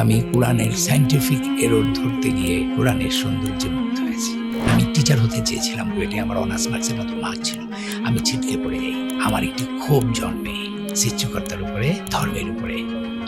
আমি কোরআনের scientific error ধরতে গিয়ে কোরআনের সৌন্দর্যে মুগ্ধ হয়েছি। আমি টিচার হতে চেয়েছিলাম, বুয়েটে আমার অনার্স মার্কসের মতো মার্ক ছিল। আমি ছিটকে পড়ে যাই, আমার একটি ক্ষোভ জন্মে সৃষ্টিকর্তার উপরে, ধর্মের উপরে,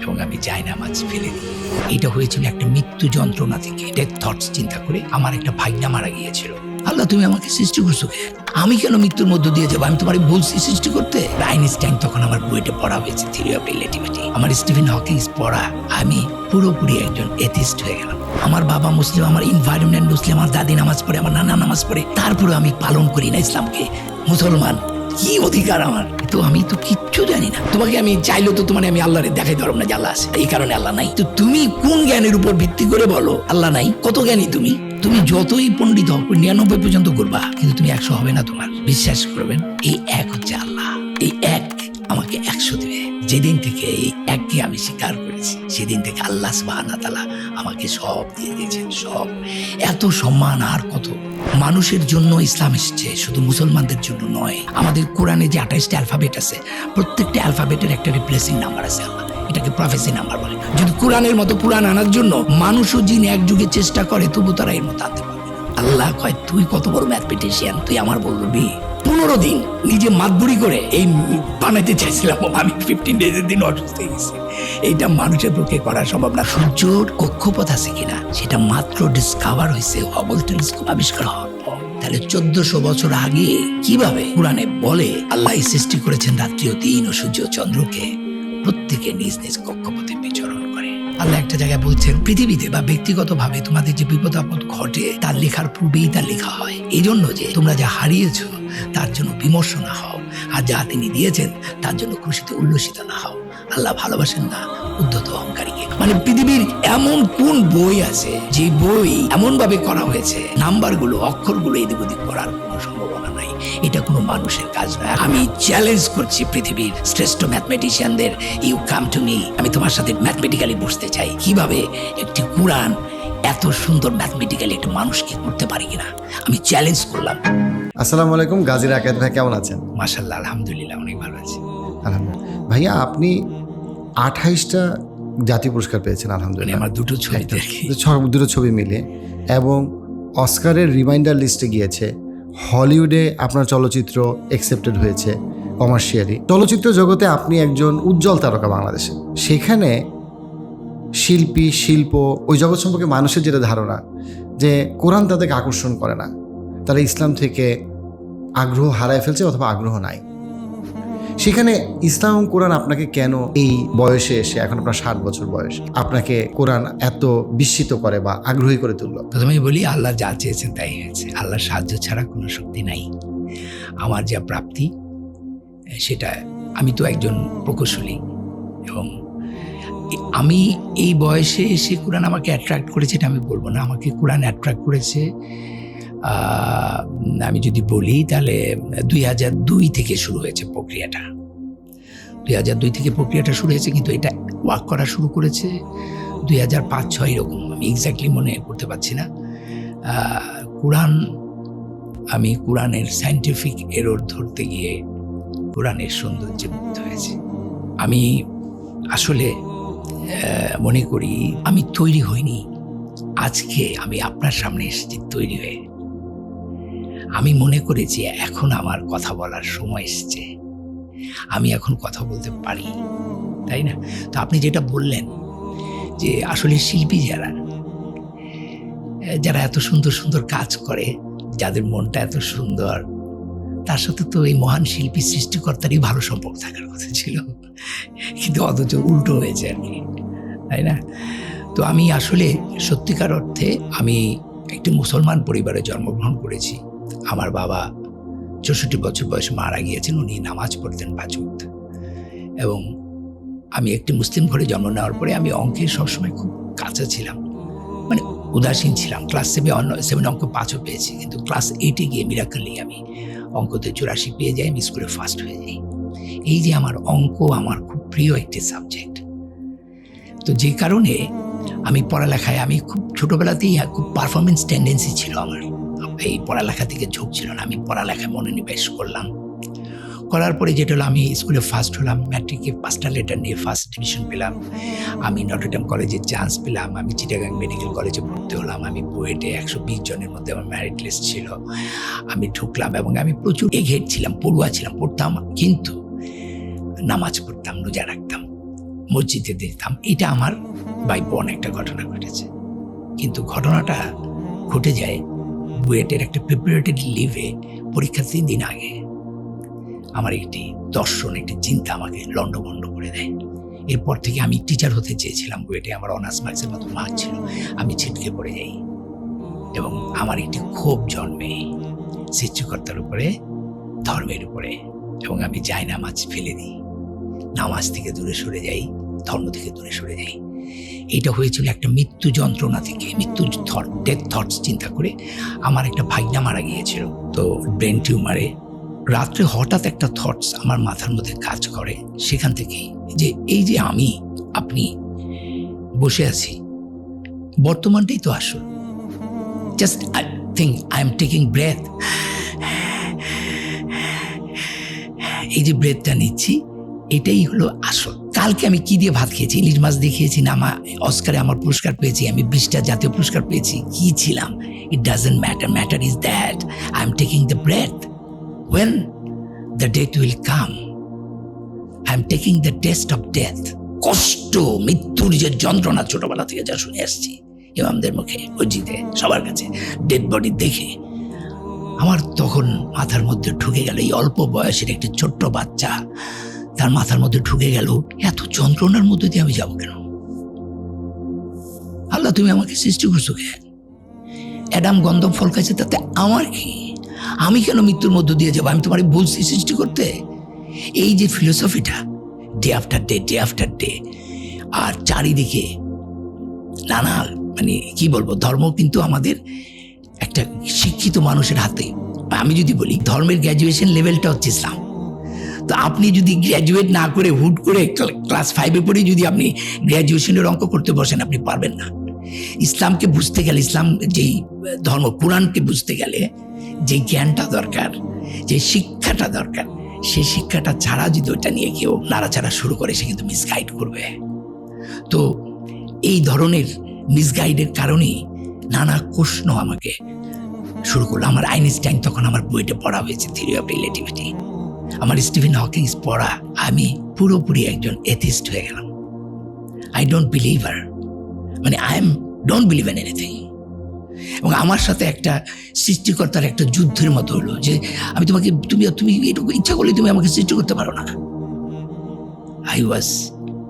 এবং আমি জায়নামাজ ফেলে দিই। এটা হয়েছিল একটা মৃত্যু যন্ত্রণা থেকে, ডেথ থটস চিন্তা করে। আমার একটা ভাইনা মারা গিয়েছিল। আল্লাহ, তুমি আমাকে সৃষ্টি করছো কেন? আমি কেন মৃত্যুর মধ্য দিয়ে যাবো? আমি তোমার বলছি সৃষ্টি করতে। আইনস্টাইন তখন আমার বইটা পড়া হয়েছে, থিওরি অফ রিলেটিভিটি। আমার স্টিফেন হকিংস পড়া। আমি পুরোপুরি একজন এথিস্ট হয়ে গেলাম। আমার বাবা মুসলিম, আমার এনভায়রনমেন্ট মুসলিম, আমার দাদি নামাজ পড়ে, আমার নানা নামাজ পড়ে, তারপরে আমি পালন করি না ইসলামকে। মুসলমান, কি অধিকার আমার? তো আমি তো কিচ্ছু জানি না। তোমাকে আমি চাইলেও তো তোমার আমি আল্লাহরে দেখাই ধরব না যে আল্লাহ আছে, এই কারণে আল্লাহ নাই। তো তুমি কোন জ্ঞানের উপর ভিত্তি করে বলো আল্লাহ নাই? কত জ্ঞানী তুমি? তুমি যতই পণ্ডিত হও, 99 পর্যন্ত করবা, কিন্তু তুমি 100 হবে না। তোমার বিশ্বাস করবেন, এই এক হচ্ছে আল্লাহ। এই এক আমাকে 100 দেবে। যেদিন থেকে এই এককে আমি স্বীকার করেছি, সেদিন থেকে আল্লাহ সুবহানাহু ওয়া তাআলা আমাকে সব দিয়ে দিয়েছেন, সব। এত সম্মান আর কত? মানুষের জন্য ইসলাম এসেছে, শুধু মুসলমানদের জন্য নয়। আমাদের কোরআনে যে 28টা অ্যালফাবেট আছে, প্রত্যেকটা অ্যালফাবেটের একটা রিপ্লেসিং নাম্বার আছে। আল্লাহ এটাকে প্রফেসি নাম্বার বলে। যদি কোরআনের মতো কোরআন আনার জন্য মানুষ ও জিন এক যুগে চেষ্টা করে, তবু তারা এর মতো আনতে পারবে না। আল্লাহ কয়, তুই কত বড় ম্যাথমেটিশিয়ান, তুই আমার বলবি? 15 দিন নিজে মাতবুরি করে এই বানাইতে চাইছিলাম, আমি 15 ডেজের দিন অসুস্থ হয়ে গেছি। এইটা মানুষের পক্ষে করা সম্ভব না। সূর্যর কক্ষপথ আছে কিনা সেটা মাত্র ডিসকভার হয়েছে হাবল টেলিস্কোপ আবিষ্কার হওয়ার পর। তাহলে 1400 বছর আগে কিভাবে কোরআনে বলে আল্লাহ সৃষ্টি করেছেন রাত্রি ও দিন ও সূর্য ও চন্দ্রকে, প্রত্যেকে নিজ নিজ কক্ষপথে বিচরণ করে। আল্লাহ একটা জায়গায় বলছেন, পৃথিবীতে বা ব্যক্তিগতভাবে তোমাদের যে বিপদ আপদ ঘটে, তার লেখার পূর্বেই তার লেখা হয়। এই জন্য যে তোমরা যা হারিয়েছ তার জন্য বিমর্ষ না হও, আর যা তিনি দিয়েছেন তার জন্য খুশিতে উল্লসিত না হও। আল্লাহ ভালোবাসেন না উদ্ধত অহংকারীকে। মানে পৃথিবীর এমন কোন বই আছে যে বই এমন ভাবে করা হয়েছে, নাম্বারগুলো, অক্ষরগুলো এদিক ওদিক করার কোনো সম্ভাবনা নাই। এটা কোনো মানুষের কাজ নয়। আমি চ্যালেঞ্জ করছি পৃথিবীর শ্রেষ্ঠ ম্যাথমেটিশিয়ানদের, ইউ কাম টু মি। আমি তোমার সাথে ম্যাথমেটিক্যালি বসতে চাই, কিভাবে একটি কোরআন এত সুন্দর ম্যাথমেটিক্যালি একটা মানুষকে করতে পারি কিনা। আমি চ্যালেঞ্জ করলাম। আসসালামু আলাইকুম, গাজীর আকাদ ভাই, কেমন আছেন? মাশাআল্লাহ, আলহামদুলিল্লাহ, অনেক ভালো আছি। আলহামদুলিল্লাহ। ভাইয়া, আপনি 28টা জাতীয় পুরস্কার পেয়েছেন, আলহামদুলিল্লাহ। আমার দুটো ছবিতে দুটো ছবি মিলে, এবং অস্কারের রিমাইন্ডার লিস্টে গিয়েছে। হলিউডে আপনার চলচ্চিত্র অ্যাকসেপ্টেড হয়েছে কমার্শিয়ালি। চলচ্চিত্র জগতে আপনি একজন উজ্জ্বল তারকা বাংলাদেশে। সেখানে শিল্পী, শিল্প, ওই জগৎ সম্পর্কে মানুষের যেটা ধারণা যে কোরআন তাদেরকে আকর্ষণ করে না, তারা ইসলাম থেকে আগ্রহ হারায় ফেলছে অথবা আগ্রহ নাই। সেখানে ইসলাম এবং কোরআন আপনাকে কেন এই বয়সে এসে, এখন আপনার 60 বছর বয়স, আপনাকে কোরআন এত বিস্মিত করে বা আগ্রহী করে তুললো? প্রথমেই বলি, আল্লাহ যা চেয়েছেন তাই হয়েছে। আল্লাহর সাহায্য ছাড়া কোনো শক্তি নাই। আমার যা প্রাপ্তি সেটা, আমি তো একজন প্রকৌশলী, এবং আমি এই বয়সে এসে কোরআন আমাকে অ্যাট্রাক্ট করেছে এটা আমি বলবো না। আমাকে কোরআন অ্যাট্রাক্ট করেছে, আমি যদি বলি তাহলে 2002 থেকে শুরু হয়েছে প্রক্রিয়াটা। 2002 থেকে প্রক্রিয়াটা শুরু হয়েছে, কিন্তু এটা ওয়ার্ক করা শুরু করেছে 2005-06 এরকম, আমি এক্স্যাক্টলি মনে করতে পারছি না। আমি কোরআনের সায়েন্টিফিক এরর ধরতে গিয়ে কোরআনের সৌন্দর্যে মুগ্ধ হয়েছে। আমি আসলে মনে করি আমি তৈরি হইনি, আজকে আমি আপনার সামনে এসেছি তৈরি হয়ে। আমি মনে করেছি এখন আমার কথা বলার সময় এসেছে, আমি এখন কথা বলতে পারি, তাই না? তো আপনি যেটা বললেন যে আসলে শিল্পী যারা এত সুন্দর সুন্দর কাজ করে, যাদের মনটা এত সুন্দর, তার সাথে তো এই মহান শিল্পী সৃষ্টিকর্তারই ভালো সম্পর্ক থাকার কথা ছিল, কিন্তু অথচ উল্টো হয়েছে আর কি, তাই না? তো আমি আসলে সত্যিকার অর্থে আমি একটি মুসলমান পরিবারে জন্মগ্রহণ করেছি। আমার বাবা 64 বছর বয়সে মারা গিয়েছেন। উনি নামাজ পড়তেন 5 ওয়াক্ত, এবং আমি একটি মুসলিম ঘরে জন্ম নেওয়ার পরে আমি অঙ্কে সবসময় খুব কাঁচা ছিলাম, মানে উদাসীন ছিলাম। ক্লাস 7 অঙ্ক 5ও পেয়েছি, কিন্তু ক্লাস 8-এ গিয়ে মিরাকলি আমি অঙ্কতে 84 পেয়ে যাই, আমি স্কুলে ফার্স্ট হয়ে যাই। এই যে আমার অঙ্ক আমার খুব প্রিয় একটি সাবজেক্ট। তো যে কারণে আমি পড়ালেখায়, আমি খুব ছোটোবেলাতেই খুব পারফরমেন্স টেন্ডেন্সি ছিল আমার, এই পড়ালেখা থেকে ঝোঁক ছিল না। আমি পড়ালেখায় মনোনিবেশ করলাম, করার পরে যেটা হলো, আমি স্কুলে ফার্স্ট হলাম, ম্যাট্রিকে 5টা লেটার নিয়ে ফার্স্ট ডিভিশন পেলাম, আমি নটরডেম কলেজে চান্স পেলাম, আমি চিটাগাং মেডিকেল কলেজে ভর্তি হলাম, আমি বুয়েটে 120 জনের মধ্যে আমার মেরিট লিস্ট ছিল, আমি ঢুকলাম এবং আমি প্রচুর এঘেট ছিলাম, পড়ুয়া ছিলাম, পড়তাম কিন্তু নামাজ পড়তাম, রোজা রাখতাম, মসজিদে দেখতাম। এটা আমার বাই বন একটা ঘটনা ঘটেছে। কিন্তু ঘটনাটা ঘটে যায় বুয়েটের একটা প্রিপারেটরি লিভে পরীক্ষার 3 দিন আগে। আমার একটি দর্শন, একটি চিন্তা আমাকে লন্ডভন্ড করে দেয়। এরপর থেকে আমি টিচার হতে চেয়েছিলাম বুয়েটে, আমার অনার্স মার্কসের মতো মার্ক ছিল, আমি ছিটকে পড়ে যাই এবং আমার একটি ক্ষোভ জন্মে সৃষ্টিকর্তার উপরে, ধর্মের উপরে, এবং আমি যাই নামাজ ফেলে দিই, নামাজ থেকে দূরে সরে যাই, ধর্ম থেকে দূরে সরে যাই। এটা হয়েছিল একটা মৃত্যু যন্ত্রণা থেকে, মৃত্যু ডেথ থটস চিন্তা করে। আমার একটা ভাইনা মারা গিয়েছিল, তো ব্রেন টিউমারে। রাত্রে হঠাৎ একটা থটস আমার মাথার মধ্যে কাজ করে, সেখান থেকেই যে এই যে আমি আপনি বসে আছি, বর্তমানটাই তো আসল। Just I think I am taking breath, এই যে ব্রেথটা নিচ্ছি এটাই হলো আসল। কালকে আমি কি দিয়ে ভাত খেয়েছি? ইলিশ মাছ দিয়ে খেয়েছি না? অস্কারে আমার পুরস্কার পেয়েছি, আমি 20টা জাতীয় পুরস্কার পেয়েছি, কি ছিলাম? It doesn't matter. Matter is that I am taking the breath. When the death will come, I am taking the test of death. কষ্ট, মৃত্যুর যে যন্ত্রণা ছোটবেলা থেকে যা শুনে আসছি ইমামদের মুখে, মসজিদে, সবার কাছে ডেড বডি দেখে, আমার তখন মাথার মধ্যে ঢুকে গেল, এই অল্প বয়সের একটি ছোট্ট বাচ্চা, তার মাথার মধ্যে ঢুকে গেল এত যন্ত্রণার মধ্যে দিয়ে আমি যাবো কেন? আল্লাহ, তুমি আমাকে সৃষ্টি করছো কেন? অ্যাডাম গন্ধম ফল খাইছে, তাতে আমার কি? আমি কেন মৃত্যুর মধ্য দিয়ে যাবো? আমি তোমার বলছি সৃষ্টি করতে। এই যে ফিলোসফিটা day after day, day after day, আর চারিদিকে নানা মানে কি বলবো, ধর্ম কিন্তু আমাদের একটা শিক্ষিত মানুষের হাতে। আমি যদি বলি ধর্মের গ্র্যাজুয়েশন লেভেলটা হচ্ছে ইসলাম। তো আপনি যদি গ্র্যাজুয়েট না করে হুট করে ক্লাস 5-এ পড়ে যদি আপনি গ্র্যাজুয়েশনের অঙ্ক করতে বসেন, আপনি পারবেন না। ইসলামকে বুঝতে গেলে, ইসলাম যেই ধর্ম, কোরআনকে বুঝতে গেলে যে জ্ঞানটা দরকার, যে শিক্ষাটা দরকার, সেই শিক্ষাটা ছাড়া যদি ওইটা নিয়ে কেউ নাড়াচাড়া শুরু করে, সে কিন্তু মিসগাইড করবে। তো এই ধরনের মিসগাইডের কারণেই নানা প্রশ্ন আমাকে শুরু করলো। আমার আইনস্টাইন তখন আমার বইটা পড়া হয়েছে, থিওরি অফ রিলেটিভিটি, আমার স্টিফেন হকিংস পড়া। আমি পুরোপুরি একজন এথিস্ট হয়ে গেলাম। আই ডোন্ট বিলিভ আর, মানে I am don't believe in anything. এবং আমার সাথে একটা সৃষ্টিকর্তার একটা যুদ্ধের মতো হলো যে আমি তোমাকে, তুমি এটুকু ইচ্ছা করলে তুমি আমাকে সৃষ্টি করতে পারো না। I was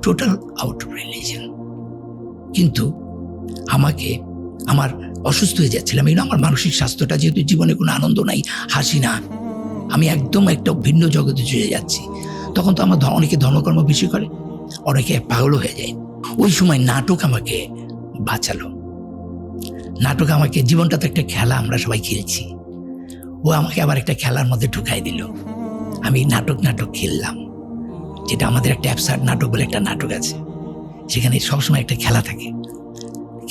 total out of religion. কিন্তু আমাকে, আমার অসুস্থ হয়ে যাচ্ছিলাম, আমার মানসিক স্বাস্থ্যটা, যেহেতু জীবনে কোনো আনন্দ নাই, হাসি না, আমি একদম একটা ভিন্ন জগতে চলে যাচ্ছি। তখন তো আমার অনেকে ধর্মকর্ম বেশি করে, অনেকে পাগল হয়ে যায়। ওই সময় নাটক আমাকে বাঁচালো। নাটক আমাকে, জীবনটা তো একটা খেলা, আমরা সবাই খেলছি, ও আমাকে আবার একটা খেলার মধ্যে ঢুকাই দিল। আমি নাটক খেললাম, যেটা আমাদের একটা অ্যাবসার্ড নাটক বলে একটা নাটক আছে, সেখানে সবসময় একটা খেলা থাকে।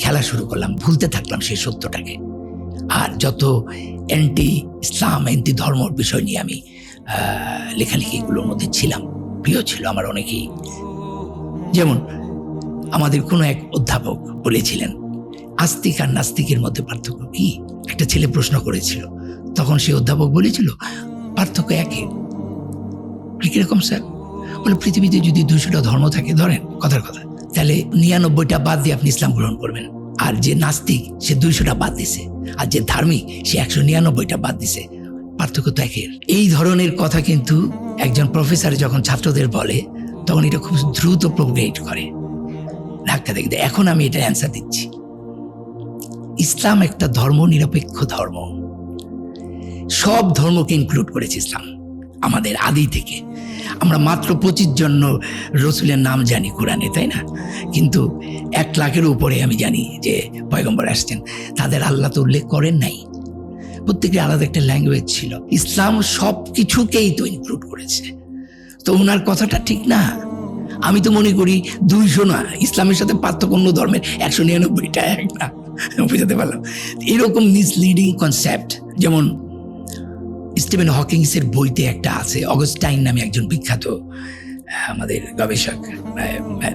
খেলা শুরু করলাম, ভুলতে থাকলাম সেই সত্যটাকে। আর যত অ্যান্টি ইসলাম, অ্যান্টি ধর্মর বিষয় নিয়ে আমি লেখালেখিগুলোর মধ্যে ছিলাম, প্রিয় ছিল আমার অনেকেই। যেমন আমাদের কোনো এক অধ্যাপক বলেছিলেন, আস্তিক আর নাস্তিকের মধ্যে পার্থক্য কি? একটা ছেলে প্রশ্ন করেছিল, তখন সেই অধ্যাপক বলেছিল পার্থক্য একই। কিরকম স্যার? বলে, পৃথিবীতে যদি 200টা ধর্ম থাকে, ধরেন কথার কথা, তাহলে 99টা বাদ দিয়ে আপনি ইসলাম গ্রহণ করবেন। আর যে নাস্তিক, সে 200টা বাদ দিছে, আর যে ধার্মিক, সে 199টা বাদ দিছে। পার্থক্য তো একের। এই ধরনের কথা কিন্তু একজন প্রফেসর যখন ছাত্রদের বলে, তখন এটা খুব দ্রুত প্রোগ্রেট করে, ধাক্কা দেখতে। এখন আমি এটা অ্যান্সার দিচ্ছি। ইসলাম একটা ধর্ম নিরপেক্ষ ধর্ম, সব ধর্মকে ইনক্লুড করেছে ইসলাম। আমাদের আদি থেকে আমরা মাত্র 25 জন রসুলের নাম জানি কোরআনে, তাই না? কিন্তু 1 লাখের উপরে আমি জানি যে পয়গম্বর আসছেন, তাদের আল্লাহ তো উল্লেখ করেন নাই। প্রত্যেকের আলাদা একটা ল্যাঙ্গুয়েজ ছিল। ইসলাম সব কিছুকেই তো ইনক্লুড করেছে। তো ওনার কথাটা ঠিক না? আমি তো মনে করি 200 না, ইসলামের সাথে পার্থক্য অন্য ধর্মের 199টা এক না। বুঝাতে পারলাম? এরকম মিসলিডিং কনসেপ্ট। যেমন স্টিভেন হকিংসের বইতে একটা আছে, অগস্টাইন নামে একজন বিখ্যাত আমাদের গবেষক,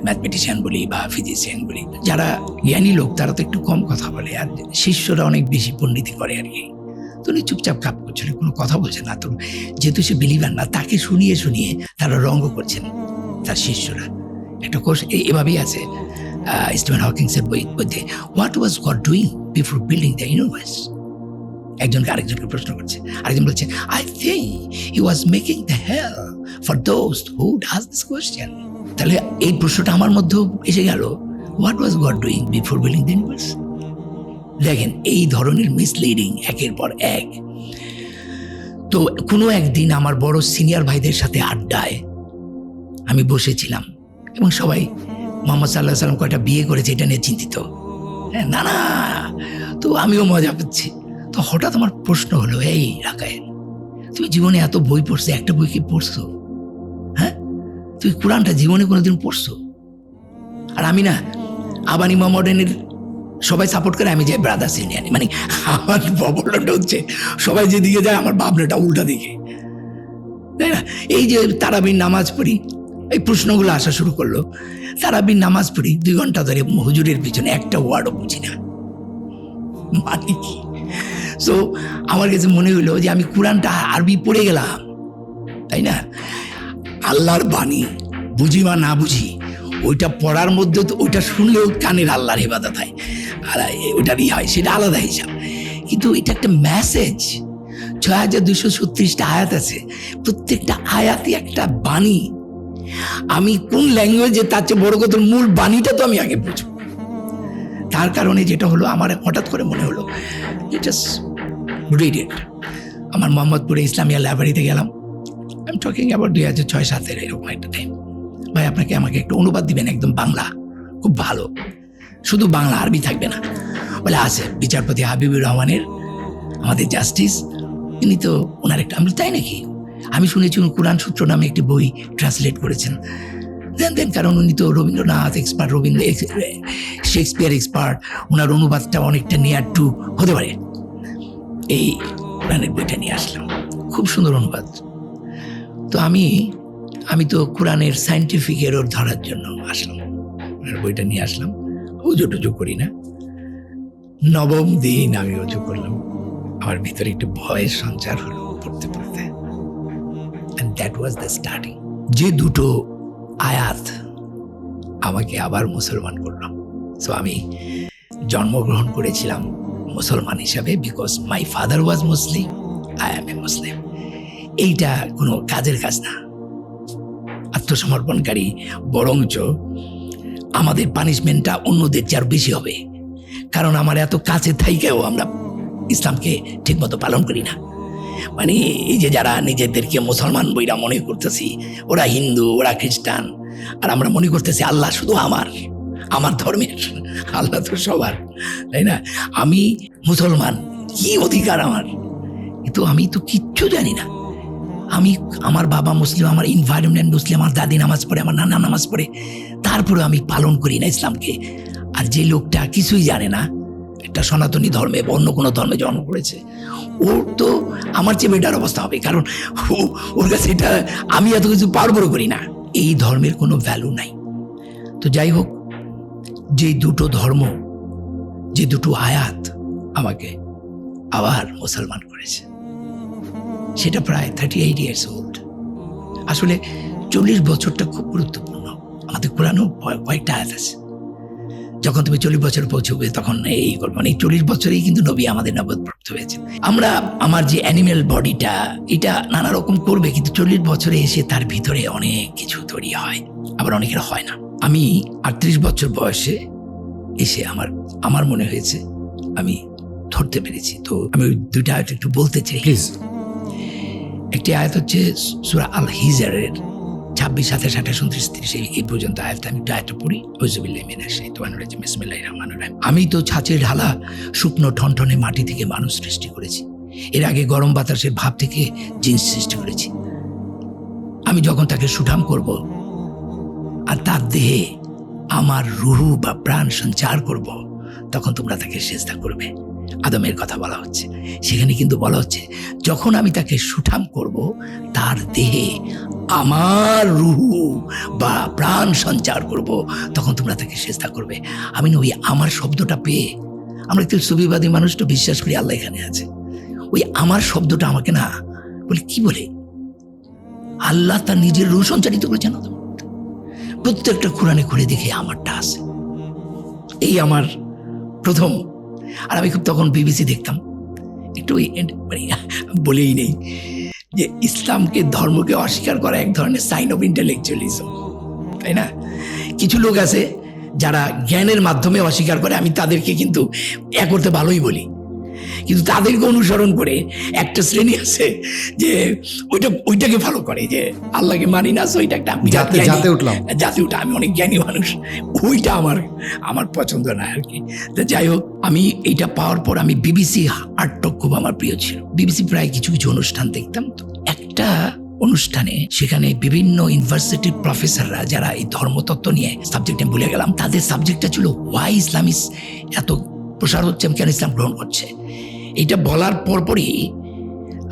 ম্যাথমেটিশিয়ান বলি বা ফিজিশিয়ান বলি, যারা জ্ঞানী লোক তারা তো একটু কম কথা বলে, আর শিষ্যরা অনেক বেশি পণ্ডিতি করে আর কি। তো উনি চুপচাপ কাপ করছিল, কোনো কথা বলছে না। তো যেহেতু সে বিলিভার না, তাকে শুনিয়ে শুনিয়ে তারা রঙ্গ করছেন তার শিষ্যরা। একটা কোর্স এভাবেই আছে স্টিভেন হকিংসের বইতে, what was God doing before building the universe. একজনকে আরেকজনকে প্রশ্ন করছে, আরেকজন বলছে, I think he was making the hell for those who ask this question. তাহলে এই প্রশ্নটা আমার মধ্যেও এসে গেল, what was God doing before building the universe. দেখেন এই ধরনের মিসলিডিং একের পর এক। তো কোনো একদিন আমার বড় সিনিয়র ভাইদের সাথে আড্ডায় আমি বসেছিলাম এবং সবাই মোহাম্মদ সাল্লাহ সাল্লাম কয়টা বিয়ে করেছে এটা নিয়ে চিন্তিত। হ্যাঁ, না না, তো আমিও মজা পাচ্ছি। তো হঠাৎ আমার প্রশ্ন হলো, এই রাকায়েত, তুমি জীবনে এত বই পড়ছো, একটা বই কি পড়ছো? হ্যাঁ, তুমি কোরআনটা জীবনে কোনোদিন পড়ছো? আর আমি না আবানি মডার্নের সবাই সাপোর্ট করে, আমি যাই ব্রাদার্স ইউনিয়নে। মানে আমার প্রবলেমটা হচ্ছে সবাই যেদিকে যায় আমার ভাবনাটা উল্টা দিকে, তাই না? এই যে তারাবির নামাজ পড়ি, এই প্রশ্নগুলো আসা শুরু করলো। তারাবির নামাজ পড়ি 2 ঘন্টা ধরে, হুজুরের পিছনে একটা ওয়ার্ডও বুঝি না মানে কি। সো আমার কাছে মনে হলো যে আমি কোরআনটা আরবি পড়ে গেলাম, তাই না? আল্লাহর বাণী বুঝি বা না বুঝি, ওইটা পড়ার মধ্যে তো ওইটা শুনলেও কানের আল্লাহর ইবাদত হয়, আর ওইটারই হয়, সেটা আলাদা হিসাব। কিন্তু এটা একটা মেসেজ, 6236টা আয়াত আছে, প্রত্যেকটা আয়াতই একটা বাণী। আমি কোন ল্যাঙ্গুয়েজে, তার চেয়ে বড় কথা মূল বাণীটা তো আমি আগে বুঝবো। তার কারণে যেটা হলো, আমার হঠাৎ করে মনে হলো জাস্ট রিড ইট। আমার মোহাম্মদপুরে ইসলামিয়া লাইব্রেরিতে গেলাম, আই এম টকিং অ্যাবাউট 2006-07 এরকম একটা টাইম। ভাই আপনাকে আমাকে একটু অনুবাদ দিবেন, একদম বাংলা, খুব ভালো, শুধু বাংলা, আরবি থাকবে না। বলে আছে বিচারপতি হাবিবুর রহমানের, আমাদের জাস্টিস, তিনি তো ওনার একটা, আমি তাই নাকি, আমি শুনেছি উনি কোরআন সূত্র নামে একটি বই ট্রান্সলেট করেছেন। দেন কারণ উনি তো রবীন্দ্রনাথ এক্সপার্ট, শেক্সপিয়ার এক্সপার্ট, ওনার অনুবাদটা অনেকটা নিয়ার টু হতে পারে। এই কোরআনের বইটা নিয়ে আসলাম, খুব সুন্দর অনুবাদ। তো আমি তো কোরআনের সায়েন্টিফিক এরর ধরার জন্য আসলাম, বইটা নিয়ে আসলাম। উজু টুজু করি না, 9ম দিন আমি উজু করলাম, আমার ভিতরে একটু ভয়ের সঞ্চার হলো পড়তে পড়তে। And that was the starting. যে দুটো আয়াত আমাকে আবার মুসলমান করলাম। সো আমি জন্মগ্রহণ করেছিলাম মুসলমান হিসাবে, because my father was Muslim, I am a Muslim. এইটা কোনো কাজের কাজ না, আত্মসমর্পণকারী, বরঞ্চ আমাদের পানিশমেন্টটা অন্যদের চেয়ে আরো বেশি হবে, কারণ আমার এত কাছে থাইকেও আমরা ইসলামকে ঠিকমতো পালন করি না। মানে এই যে যারা নিজেদেরকে মুসলমান বইরা মনে করতেছি, ওরা হিন্দু, ওরা খ্রিস্টান, আর আমরা মনে করতেছি আল্লাহ শুধু আমার ধর্মের, আল্লাহ তো সবার, তাই না? আমি মুসলমান, কি অধিকার আমার? কিন্তু আমি তো কিচ্ছু জানি না। আমার বাবা মুসলিম, আমার এনভায়রনমেন্ট মুসলিম, আমার দাদি নামাজ পড়ে, আমার নানা নামাজ পড়ে, তারপরে আমি পালন করি না ইসলামকে। আর যে লোকটা কিছুই জানে না, একটা সনাতনী ধর্মে বা অন্য কোনো ধর্মে জন্ম করেছে, ওর তো আমার চেয়ে বেটার অবস্থা হবে, কারণ ওর কাছে এটা, আমি এত কিছু পারবো করি না। এই ধর্মের কোনো ভ্যালু নাই। তো যাই হোক, যে দুটো ধর্ম, যে দুটো আয়াত আমাকে আবার মুসলমান করেছে, সেটা প্রায় 38 ইয়ার্স ওল্ড। আসলে 40 বছরটা খুব গুরুত্বপূর্ণ। আমাদের কোরআনেও কয়েকটা আয়াত আছে, যখন তুমি 40 বছর পৌঁছবে তখন এই করবো, মানে 40 বছরেই কিন্তু নবী আমাদের নবুয়ত হয়েছে। আমার যে অ্যানিমেল বডিটা, এটা নানা রকম করবে, কিন্তু 40 বছরে এসে তার ভিতরে অনেক কিছু তৈরি হয়, আবার অনেকের হয় না। আমি 38 বছর বয়সে এসে আমার মনে হয়েছে আমি ধরতে পেরেছি। তো আমি ওই 2টা আয়াত একটু বলতে চাই, প্লিজ। একটি আয়াত হচ্ছে সূরা আল হিজরের 26, 27, 28, 29, 30 এই পর্যন্ত আয়াতটা আমি আয়াতটা পড়ি। আউযুবিল্লাহি মিনাশ শাইতানির রাজিম, বিসমিল্লাহির রহমানির রহিম। আমি তো ছাঁচের ঢালা শুকনো ঠনঠনে মাটি থেকে মানুষ সৃষ্টি করেছি, এর আগে গরম বাতাসের ভাব থেকে জিন সৃষ্টি করেছি। আমি যখন তাকে সুঠাম করব আর তার দেহে আমার রুহু বা প্রাণ সঞ্চার করব, তখন তোমরা তাকে সিজদা করবে। আদমের কথা বলা হচ্ছে, সেখানে কিন্তু বলা হচ্ছে যখন আমি তাকে সুঠাম করব, তার দেহে আমার রুহু বা প্রাণ সঞ্চার করব, তখন তোমরা তাকে সেজদা করবে। আমি না ওই আমার শব্দটা পেয়ে, আমরা একটু সুফিবাদী মানুষ তো বিশ্বাস করি আল্লাহ এখানে আছে, ওই আমার শব্দটা আমাকে না বলে কি বলে আল্লাহ তার নিজের রুহ সঞ্চারিত করেছেন। প্রত্যেকটা কোরআনে খুলে দেখে আমারটা আছে, এই আমার প্রথম। আর আমি খুব তখন বিবিসি দেখতাম, একটু বলেই নেই যে ইসলামকে, ধর্মকে অস্বীকার করা এক ধরনের সাইন অফ ইন্টেলেকচুয়ালিজম, তাই না? কিছু লোক আছে যারা জ্ঞানের মাধ্যমে অস্বীকার করে, আমি তাদেরকে কিন্তু করতে ভালোই বলি, কিন্তু তাদেরকে অনুসরণ করে একটা শ্রেণী আছে যে ওইটাকে ফলো করে, যে আল্লাহকে মানি না, ওইটা একটা জাতে উঠলাম, আমি অনেক জ্ঞানী মানুষ, ওইটা আমার পছন্দ না আর কি। তো যাই হোক, আমি এইটা পাওয়ার পর আমি বিবিসি আর্টক খুব আমার প্রিয় ছিল। বিবিসি প্রায় কিছু কিছু অনুষ্ঠান দেখতাম। তো একটা অনুষ্ঠানে সেখানে বিভিন্ন ইউনিভার্সিটির প্রফেসররা যারা এই ধর্মতত্ত্ব নিয়ে সাবজেক্ট, আমি ভুলে গেলাম, তাদের সাবজেক্টটা ছিল ওয়াই ইসলাম ইস এত প্রসার হচ্ছে, কেন ইসলাম গ্রহণ করছে। এইটা বলার পরপরই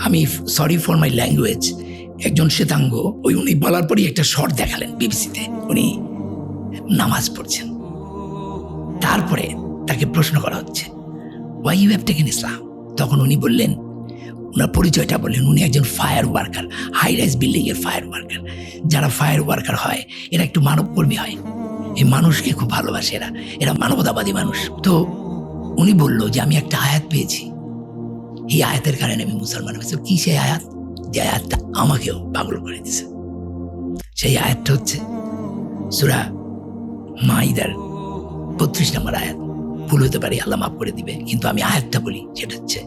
আমি, সরি ফর মাই ল্যাঙ্গুয়েজ, একজন শ্বেতাঙ্গ উনি বলার পরই একটা শর্ট দেখালেন বিবিসিতে, উনি নামাজ পড়ছেন। তারপরে তাকে প্রশ্ন করা হচ্ছে why you have taken Islam. তখন উনি বললেন, ওনার পরিচয়টা বললেন, উনি একজন fire worker, high rise building এর ফায়ার ওয়ার্কার। যারা ফায়ার ওয়ার্কার হয় এরা একটু মানবকর্মী হয়, এই মানুষকে খুব ভালোবাসে, এরা মানবতাবাদী মানুষ। তো উনি বলল যে আমি একটা আয়াত পেয়েছি, এই আয়াতের কারণে আমি মুসলমান হয়েছি। কি সেই আয়াত? যে আয়াতটা আমাকেও পাগল করে দিছে। সেই আয়াতটা হচ্ছে সূরা মাইদার ৩২ নম্বর আয়াত। ভুল হতে পারে, আল্লাহ মাফ করে দিবে, কিন্তু আমি আয়াতটা বলি, সেটা হচ্ছে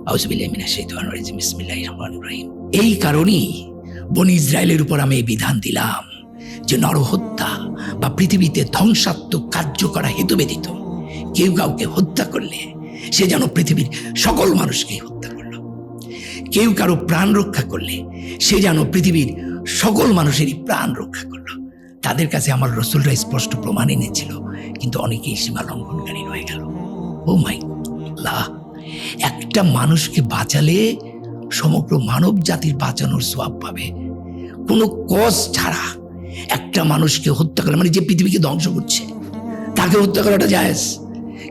আউযুবিল্লাহি মিনাশ শাইতানির রাজিম, বিসমিল্লাহির রহমানির রহিম। এই কারণেই বনি ইসরায়েলের উপর আমি এই বিধান দিলাম যে নরহত্যা বা পৃথিবীতে ধ্বংসাত্মক কার্য করা হেতু ব্যতীত কেউ কাউকে হত্যা করলে সে যেন পৃথিবীর সকল মানুষকেই হত্যা করলো। কেউ কারো প্রাণ রক্ষা করলে সে যেন পৃথিবীর সকল মানুষেরই প্রাণ রক্ষা করলো। তাদের কাছে আমার রাসূলরা স্পষ্ট প্রমাণ এনেছিল, কিন্তু অনেকেই সীমা লঙ্ঘনকারী রয়ে গেল। ও মাই আল্লাহ, একটা মানুষকে বাঁচালে সমগ্র মানব জাতির বাঁচানোর সওয়াব পাবে। কোনো কজ ছাড়া একটা মানুষকে হত্যা করলে, মানে যে পৃথিবীকে ধ্বংস করছে তাকে হত্যা করাটা জায়েজ,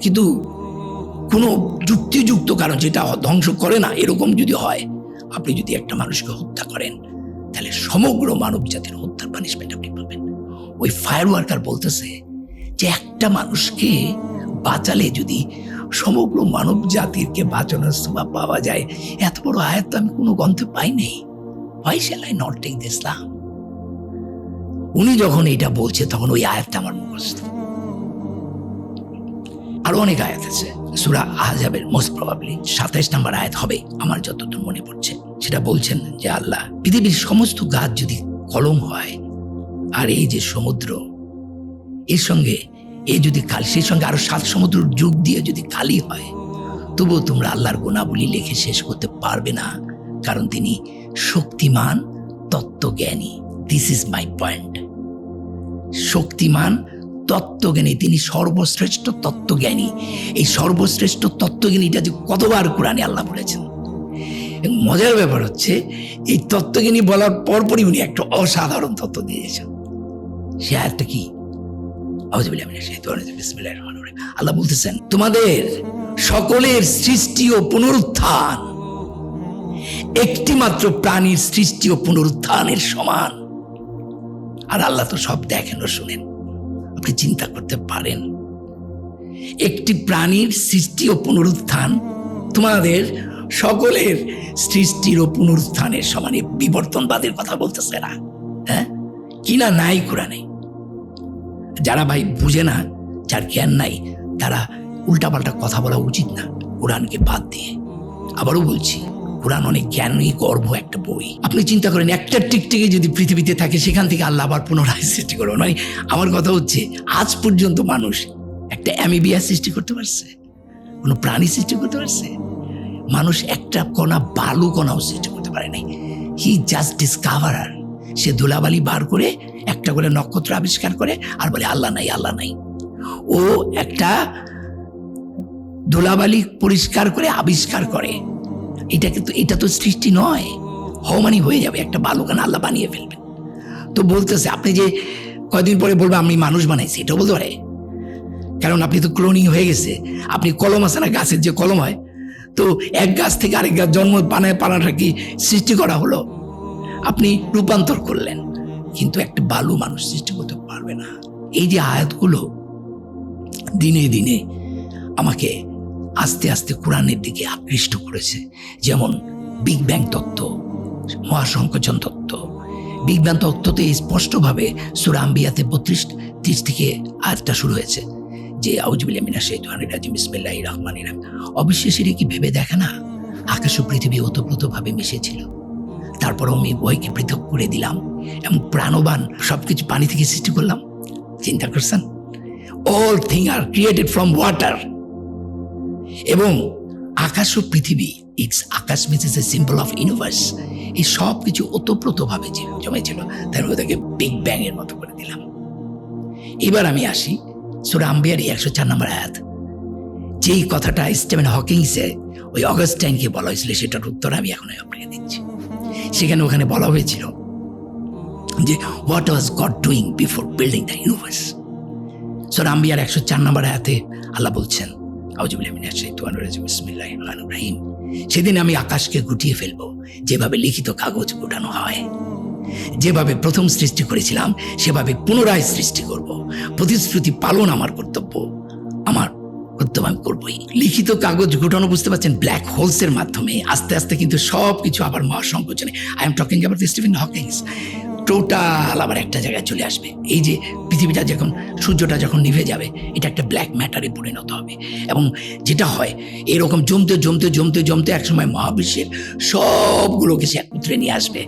কিন্তু কোনো যুক্তিযুক্ত কারণ যেটা ধ্বংস করে না, এরকম যদি হয়, আপনি যদি একটা মানুষকে হত্যা করেন তাহলে সমগ্র মানব জাতির হত্যার পানিশমেন্ট আপনি পাবেন। ওই ফায়ার ওয়ার্কার বলতেছে যে একটা মানুষকে বাঁচালে যদি সমগ্র মানব জাতিকে বাঁচানোর সওয়াব পাওয়া যায়, এত বড় আয়াত তো আমি কোনো গ্রন্থে পাই নাই। Why shall I not take the Islam? উনি যখন এটা বলছে তখন ওই আয়াতটা আমার মুখস্থ। আরো অনেক আয়াত আছে, সূরা আহজাবের মোস্ট প্রবাবলি ২৭ নম্বর আয়াত হবে আমার যতদূর মনে পড়ছে। সেটা বলছেন যে আল্লাহ, পৃথিবীর সমস্ত গাছ যদি কলম হয়, আর এই যে সমুদ্র এর সঙ্গে এ যদি কালি, সেই সঙ্গে আরো ৭ সমুদ্র যুগ দিয়ে যদি কালি হয়, তবুও তোমরা আল্লাহর গুণাবলী লেখে শেষ করতে পারবে না, কারণ তিনি শক্তিমান তত্ত্বজ্ঞানী। This is my point. শক্তিমান তত্ত্বজ্ঞানী, তিনি সর্বশ্রেষ্ঠ তত্ত্বজ্ঞানী। এই সর্বশ্রেষ্ঠ তত্ত্বজ্ঞানীটা যে কতবার কোরআনে আল্লাহ বলেছেন। মজার ব্যাপার হচ্ছে, এই তত্ত্বজ্ঞানী বলার পরপরই উনি একটা অসাধারণ তত্ত্ব দিয়েছেন। সে আয়াতটা কি? আউযুবিল্লাহি মিনাশ শাইতানির রাজিম, বিসমিল্লাহির রহমানির রহিম। আল্লাহ বলতেছেন, তোমাদের সকলের সৃষ্টি ও পুনরুত্থান একটি মাত্র প্রাণীর সৃষ্টি ও পুনরুত্থানের সমান। আর আল্লাহ তো সব দেখেন ও শুনেন। আপনি চিন্তা করতে পারেন, একটি প্রাণীর সৃষ্টি ও পুনরুত্থান তোমাদের সকলের সৃষ্টির ও পুনরুত্থানের সমানে। বিবর্তনবাদের কথা বলতেছে না, হ্যাঁ? কিনা নাই কোরআনে। যারা ভাই বুঝে না, যার জ্ঞান নাই, তারা উল্টাপাল্টা কথা বলা উচিত না কোরআনকে বাদ দিয়ে। আবারও বলছি, কোরআন অনেক জ্ঞানী গর্ভ একটা বই। আপনি চিন্তা করেন, একটা টিকটিকি যদি পৃথিবীতে থাকে, সেখান থেকে আল্লাহ আবার পুনরায় সৃষ্টি করবেন। মানে আমার কথা হচ্ছে, আজ পর্যন্ত মানুষ একটা অ্যামিবিয়া সৃষ্টি করতে পারছে? কোনো প্রাণী সৃষ্টি করতে পারছে? মানুষ একটা কণা, বালু কণাও সৃষ্টি করতে পারে নাই। He just ডিসকভারার। সে ধুলাবালি বার করে একটা করে নক্ষত্র আবিষ্কার করে আর বলে আল্লাহ নাই, আল্লাহ নাই। ও একটা ধুলাবালি পরিষ্কার করে আবিষ্কার করে। এটা তো সৃষ্টি নয়। হওয়ানি হয়ে যাবে, একটা বালুকানা আল্লাহ বানিয়ে ফেলবেন। তো বলতেছে আপনি যে কয়দিন পরে বলবে আমি মানুষ বানাইছি, এটাও বলতে পারে, কারণ আপনি তো ক্লোনিং হয়ে গেছে। আপনি কলম আছে না, গাছের যে কলম হয়, তো এক গাছ থেকে আরেক গাছ জন্ম পানাটা কি সৃষ্টি করা হলো? আপনি রূপান্তর করলেন, কিন্তু একটা বালু মানুষ সৃষ্টি করতে পারবে না। এই যে আয়াতগুলো দিনে দিনে আমাকে আস্তে আস্তে কোরআনের দিকে আকৃষ্ট করেছে। যেমন বিগ ব্যাং তত্ত্ব, মহাসংকোচন তত্ত্ব। বিগ ব্যাং তত্ত্বতে স্পষ্টভাবে সূরা আম্বিয়াতে 32-30 থেকে আয়াতটা শুরু হয়েছে যে আউযুবিল্লাহি মিনাশ শাইতানির রাজিম বিসমিল্লাহির রহমানির রহিম। অবিশ্বাসীরা কি ভেবে দেখে না আকাশ ও পৃথিবী ওতপ্রোতভাবে মিশেছিল, তারপর আমি বইকে পৃথক করে দিলাম এবং প্রাণবান সবকিছু পানি থেকে সৃষ্টি করলাম। চিন্তা করছেন? All thing are created from water. এবং আকাশ ও পৃথিবী, আকাশ means is a symbol of universe. এই সব কিছু ওতপ্রোতভাবে জমেছিল, তার মধ্যে বিগ ব্যাং এর মতো করে দিলাম। এবার আমি আসি সূরা আম্বিয়ার 104 নম্বর আয়াত। যেই কথাটা স্টিফেন হকিংসে ওই অগাস্টাইনকে বলা হয়েছিল, সেটার উত্তর আমি এখন আপনাকে দিচ্ছি। ওখানে বলা হয়েছিল যে what was God doing before building the universe. সূরা আম্বিয়ার 104 নম্বর আয়াতে আল্লাহ বলছেন আউযুবিল্লাহি মিনাশ শাইতানির রাজিম বিসমিল্লাহির রহমানির রহিম। সেদিন আমি আকাশকে গুটিয়ে ফেলবো যেভাবে লিখিত কাগজ গুটানো হয়। যেভাবে প্রথম সৃষ্টি করেছিলাম সেভাবে পুনরায় সৃষ্টি করব। প্রতিশ্রুতি পালন আমার কর্তব্য, আমার কর্তব্য আমি করবই। লিখিত কাগজ গুটানো, বুঝতে পারছেন, ব্ল্যাক হোলস এর মাধ্যমে আস্তে আস্তে কিন্তু সব কিছু আবার মহাসংকোচনে, I am talking about Stephen Hawkings, total আবার একটা জায়গায় চলে আসবে। এই যে পৃথিবীটা যখন, সূর্যটা যখন নিভে যাবে, এটা একটা ব্ল্যাক ম্যাটারে পরিণত হবে। এবং যেটা হয় এরকম জমতে জমতে জমতে জমতে একসময় মহাবিশ্বের সবগুলোকে সে একত্রে নিয়ে আসবে।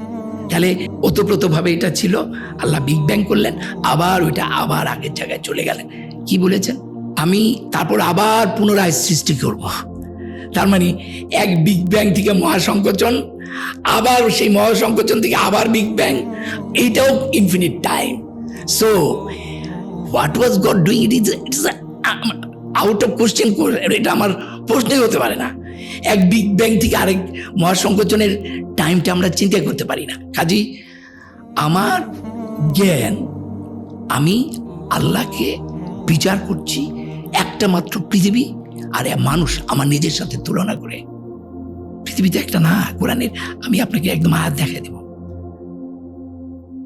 তাহলে ওতপ্রোতভাবে এটা ছিল, আল্লাহ বিগ ব্যাং করলেন, আবার ওইটা আবার আগের জায়গায় চলে গেলেন। কি বলেছেন? আমি তারপর আবার পুনরায় সৃষ্টি করব। তার মানে এক বিগ ব্যাং থেকে মহাসংকোচন, আবার সেই মহাসংকোচন থেকে আবার বিগ ব্যাং, এইটাও infinite time. So what was God doing, it's out of question. এটা আমার প্রশ্নই হতে পারে না। এক বিগ ব্যাং থেকে আরেক মহাসংকোচনের টাইমটা আমরা চিন্তা করতে পারি না। কাজেই আমার জ্ঞান, আমি আল্লাহকে বিচার করছি একটা মাত্র পৃথিবী আর মানুষ আমার নিজের সাথে তুলনা করে। পৃথিবীতে একটা না, কোরআনের আমি আপনাকে একদম আয়াত দেখাই দেব,